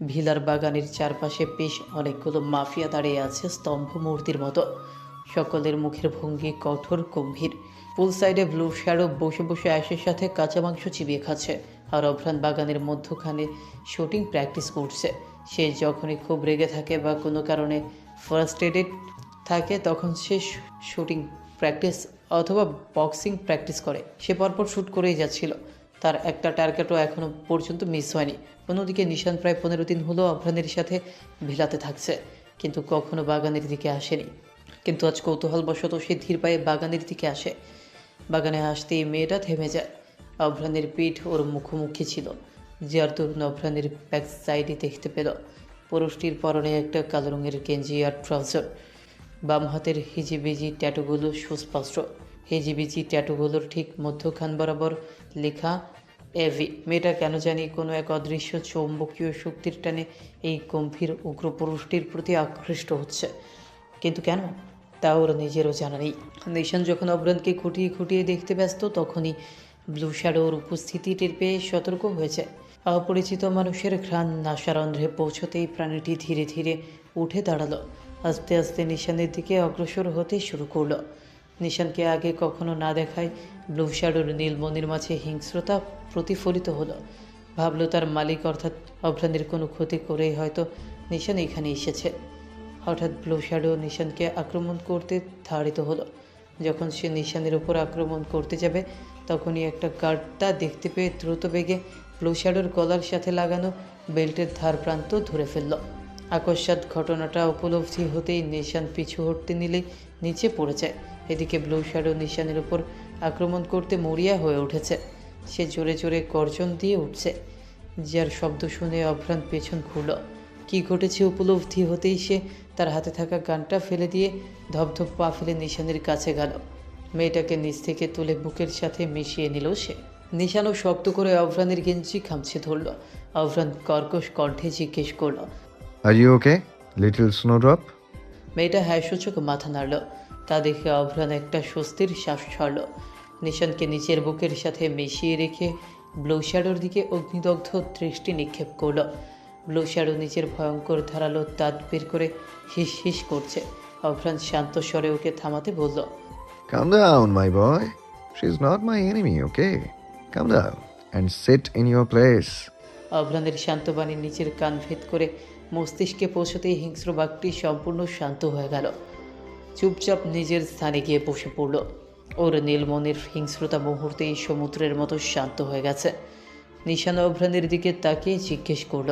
ভিলার বাগানের চারপাশে বেশ অনেকগুলো মাফিয়া দাঁড়িয়ে আছে স্তম্ভ মূর্তির মতো। সকলের মুখের ভঙ্গি কঠোর গম্ভীর। পুল সাইডে ব্লু শ্যাডো বসে বসে অ্যাশের সাথে কাঁচা মাংস চিবিয়ে খাচ্ছে। আর অভ্রান বাগানের মধ্যখানে শুটিং প্র্যাকটিস করছে। সে যখনই খুব রেগে থাকে বা কোনো কারণে ফার্স্টেডেড থাকে, তখন সে শুটিং প্র্যাকটিস অথবা বক্সিং প্র্যাকটিস করে। সে পরপর শ্যুট করেই যাচ্ছিল। তার একটা টার্গেটও এখনও পর্যন্ত মিস হয়নি। অন্যদিকে নিশান প্রায় 15 দিন হলো অভ্রানের সাথে ভিলাতে থাকছে, কিন্তু কখনো বাগানের দিকে আসেনি। কিন্তু আজ কৌতূহলবশত সে ধীর পায়ে বাগানের দিকে আসে। বাগানে আসতেই মেয়েটা থেমে যায়। অভ্রানের পিঠ ওর মুখোমুখি ছিল, যার দরুন অভ্রানের ব্যাক সাইডে দেখতে পেল পুরুষটির পরনে একটা কালো রঙের গেঞ্জি আর ট্রাউজার। বাম হাতের হিজিবিজি ট্যাটুগুলো সুস্পষ্ট। হিজিবিজি ট্যাটুগুলোর ঠিক মধ্যখান বরাবর লেখা এভি। মেয়েটা কেন জানি কোনো এক অদৃশ্য চৌম্বকীয় শক্তির টানে এই গম্ভীর উগ্র পুরুষটির প্রতি আকৃষ্ট হচ্ছে। কিন্তু কেন, তা ওর নিজেরও জানা নেই। নিশান যখন অভ্রানকে খুঁটিয়ে খুঁটিয়ে দেখতে ব্যস্ত, তখনই ব্লু শ্যাডোর উপস্থিতি টের পেয়ে সতর্ক হয়েছে। অপরিচিত মানুষের ঘ্রাণ নাসারন্ধ্রে পৌঁছতেই প্রাণীটি ধীরে ধীরে উঠে দাঁড়ালো। আস্তে আস্তে নিশানের দিকে অগ্রসর হতে শুরু করলো। নিশানকে আগে কখনো না দেখায় ব্লু শ্যাডোর নীলমণির মাঝে হিংস্রতা প্রতিফলিত হলো। ভাবলো তার মালিক অর্থাৎ অভ্রান্তির কোনো ক্ষতি করেই হয়তো নিশান এখানে এসেছে। হঠাৎ ব্লু শ্যাডো নিশানকে আক্রমণ করতে ধারিত হলো। যখন সে নিশানের উপর আক্রমণ করতে যাবে তখনই একটা গার্ডটা দেখতে পেয়ে দ্রুত বেগে ব্লু শ্যাডোর গলার সাথে লাগানো বেল্টের ধার প্রান্ত ধরে ফেলল। আকস্মাৎ ঘটনাটা উপলব্ধি হতেই নিশান পিছু হটতে নিলেই নিচে পড়ে যায়। এদিকে ব্লু শ্যাডো নিশানের উপর আক্রমণ করতে মরিয়া হয়ে উঠেছে। সে জোরে জোরে গর্জন দিয়ে উঠছে, যার শব্দ শুনে অভ্রান্ত পেছন ঘুরল। কী ঘটেছে উপলব্ধি হতেই সে তার হাতে থাকা গানটা ফেলে দিয়ে ধপধপ পা ফেলে নিশানের কাছে গেল। মেয়েটাকে নিচ থেকে তুলে বুকের সাথে মিশিয়ে নিল সে। নিশানও শক্ত করে অভ্রানের গেঞ্জি খামছে ধরল। অভ্রান কর্কশ কণ্ঠে জিজ্ঞেস করল, are you okay little snowdrop? মেয়েটা হ্যাঁ সূচক মাথা নাড়ল। তা দেখে অভ্রান একটা স্বস্তির শ্বাস ছাড়ল। নিশানকে নিচের বুকের সাথে মিশিয়ে রেখে ব্লু শ্যাডোর দিকে অগ্নিদগ্ধ দৃষ্টি নিক্ষেপ করল। ব্লু শ্যাডো নিচের ভয়ঙ্কর ধারালো দাঁত বের করে হিস হিস করছে। অভ্রান শান্ত স্বরে ওকে থামাতে বলল, Calm down, my boy. She's not my enemy, okay? Calm down and sit in your place. অভ্রানের শান্ত বাণী নিচের কান ভেদ করে মস্তিষ্কে পৌঁছতেই হিংস্র বাঘটি সম্পূর্ণ শান্ত হয়ে গেল। চুপচাপ নিজের স্থানে গিয়ে বসে পড়ল। ওর নীলমণির হিংস্রতা মুহূর্তেই সমুদ্রের মতো শান্ত হয়ে গেছে। নিশান অভ্রানের দিকে তাকিয়ে জিজ্ঞেস করল,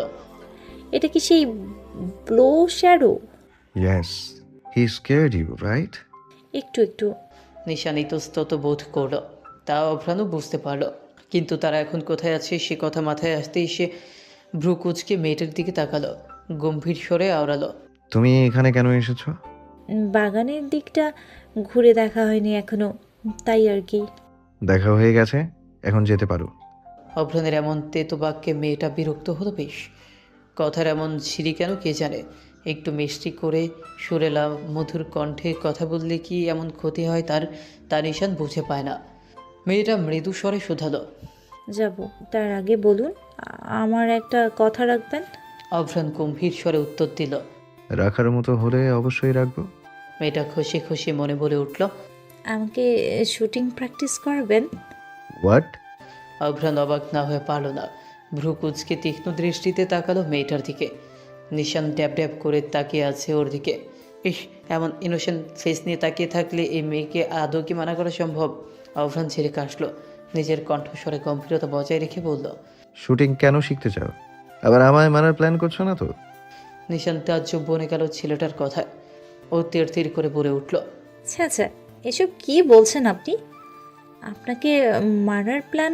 এটা কি সেই blow shadow? Yes, he scared you, right? একটু একটু। নিশান ইতস্তত বোধ করল। তা অভ্রানও বুঝতে পারল, কিন্তু তারা এখন কোথায় আছে সে কথা মাথায় আসতেই সে ভ্রু কুঁচকে মেয়েটার দিকে তাকালো, গম্ভীর স্বরে আওড়ালো, তুমি এখানে কেন এসেছো? বাগানের দিকটা ঘুরে দেখা হয়নি এখনো, তাই আর কি। দেখা হয়ে গেছে, এখন যেতে পারো। অভ্রানের এমন তেতো বাক্যে মেয়েটা বিরক্ত হলো বেশ। কথার এমন ঝিরি কেন কে জানে। একটু মিষ্টি করে সুরেলা মধুর কণ্ঠে কথা বললে কি এমন ক্ষতি হয় তার নিশান বুঝে পায় না। মেয়েটা মৃদু স্বরে শুধালো, যাব, তার আগে বলুন আমার একটা কথা রাখবেন। অভ্রান গম্ভীর স্বরে উত্তর দিল। রাখার মতো হলে অবশ্যই রাখবো। মেয়েটা খুশি খুশি মনে বলে উঠল, আমাকে শুটিং প্র্যাকটিস করাবেন? হোয়াট? অভ্রান অবাক না হয়ে পারল না। ভ্রু কুঁচকে তীক্ষ্ণ দৃষ্টিতে তাকালো মেয়েটার দিকে। নিশান ড্যাব ড্যাব করে তাকিয়ে আছে ওর দিকে। ইস, এমন ইনোসেন্ট ফেস নিয়ে তাকিয়ে থাকলে এই মেয়েকে আদৌ কি মানা করা সম্ভব? অভ্রান ছেড়ে কাশলো, নিজের কণ্ঠস্বরে গম্ভীরতা বজায় রেখে বলল, শুটিং কেন শিখতে চাও? আবার আমায় মারার প্ল্যান করছো না তো? নিশান তাজ্জব বনে গেল ছেলেটার কথায়। ও তীর তীর করে বলে উঠল, আচ্ছা আচ্ছা, এসব কি বলছেন আপনি? আপনাকে মারার প্ল্যান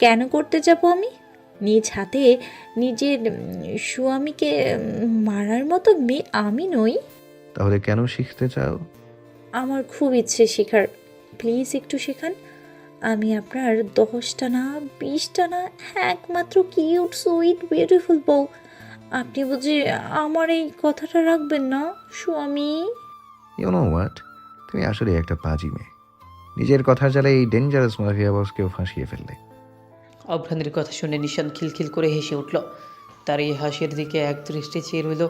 কেন করতে যাব আমি? নিজ হাতে নিজের স্বামীকে মারার মতো মেয়ে আমি নই। তাহলে কেন শিখতে চাও? আমার খুব ইচ্ছে শেখার, প্লিজ একটু শেখান। আমি আপনার 10টা না 20টা না একমাত্র কিউট সুইট বিউটিফুল বউ। আপনি বুঝি আমার এই কথাটা রাখবেন না স্বামী? ইউ নো হোয়াট, তুমি আসলে একটা পাজি মেয়ে। নিজের কথার জালে এই ডেঞ্জারাস মাফিয়া বসকেও ফাঁসিয়ে ফেললে। অভ্রানের কথা শুনে নিশান খিলখিল করে হেসে উঠল। তার এই হাসির দিকে এক দৃষ্টি চেয়ে রইল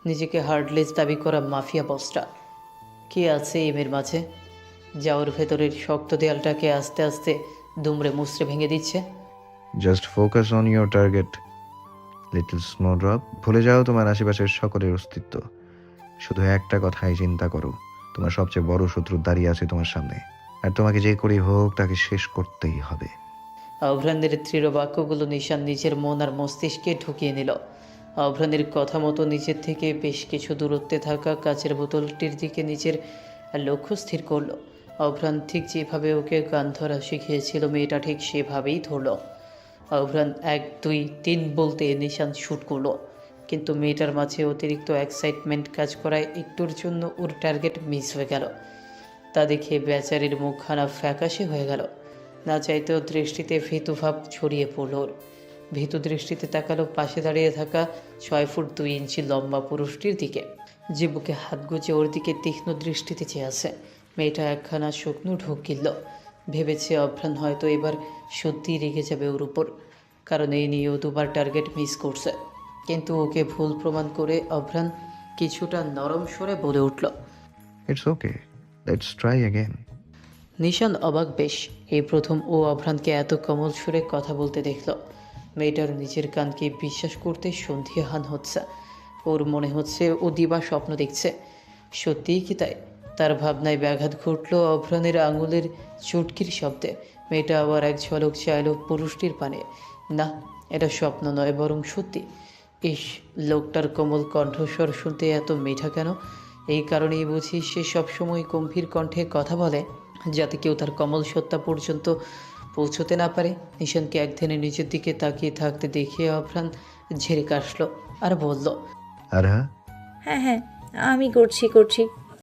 নিজেকে হার্ডলেস দাবি করা মাফিয়া বসটা। কে আছে এই মেয়ের মাঝে, যা ওর ভেতরের শক্ত দেয়ালটাকে আস্তে আস্তে দুমড়ে মুচড়ে ভেঙে দিচ্ছে? Just focus on your target little snowdrop. ভুলে যাও তোমার আশেপাশের সকলের অস্তিত্ব। শুধু একটা কথাই চিন্তা করো, তোমার সবচেয়ে বড় শত্রু দাঁড়িয়ে আছে তোমার সামনে, আর তোমাকে যে করেই হোক তাকে শেষ করতেই হবে। অভ্রানের দৃঢ় বাক্যগুলো নিশান নিজের মন আর মস্তিষ্কে ঢুকিয়ে নিল। অভ্রানের কথা মতো নিজের থেকে বেশ কিছু দূরত্বে থাকা কাচের বোতলটির দিকে নিজের লক্ষ্য স্থির করল। অভ্রান ঠিক যেভাবে ওকে গান ধরা শিখিয়েছিল মেয়েটা ঠিক সেভাবেই ধরল। অভ্রান 1 2 3 বলতে নিশান শ্যুট করলো, কিন্তু মেয়েটার মাঝে অতিরিক্ত এক্সাইটমেন্ট কাজ করায় একটুর জন্য ওর টার্গেট মিস হয়ে গেল। তা দেখে বেচারির মুখখানা ফ্যাকাশে হয়ে গেল। না চাইতেও দৃষ্টিতে ভীতুভাব ছড়িয়ে পড়ল ওর। ভীতু দৃষ্টিতে তাকালো পাশে দাঁড়িয়ে থাকা 6 ফুট 2 ইঞ্চি লম্বা পুরুষটির দিকে, যে বুকে হাত গুজে ওর দিকে তীক্ষ্ণ দৃষ্টিতে চেয়ে আছে। মেয়েটা একখানা শুকনো ঢোক গিলল। ভেবেছে অভ্রান হয়তো এবার সত্যিই রেগে যাবে ওর উপর, কারণ এই নিয়ে ও দুবার টার্গেট মিস করছে। কিন্তু ওকে ভুল প্রমাণ করে অভ্রান কিছুটা নরম স্বরে বলে উঠল। It's okay, let's try again. Nishan অবাক বেশ, এই প্রথম ও অভ্রানকে এত কোমল সুরে কথা বলতে দেখল। মেয়েটার নিজের কানকে বিশ্বাস করতে সন্দিহান হচ্ছে। ওর মনে হচ্ছে ও দিবা স্বপ্ন দেখছে। সত্যিই কি তাই? তার ভাবনায় ব্যাঘাত ঘটল অভ্রানের আঙুলের চুটকির শব্দে। মেয়েটা আবার এক ঝলক চাইল পুরুষটির পানে। না, এটা স্বপ্ন নয়, বরং সত্যি। ইস, লোকটার কোমল কণ্ঠস্বর শুনতে এত মিঠা কেন? এই কারণেই বুঝি সে সবসময় গম্ভীর কণ্ঠে কথা বলে, যাতে কেউ তার কমল সত্তা পর্যন্ত পৌঁছতে না পারে। নিশানকে একদিনে নিজের দিকে তাকিয়ে থাকতে দেখে অভ্রান ঝেড়ে কাশল আর বলল, আর হ্যাঁ, হ্যাঁ হ্যাঁ, আমি করছি।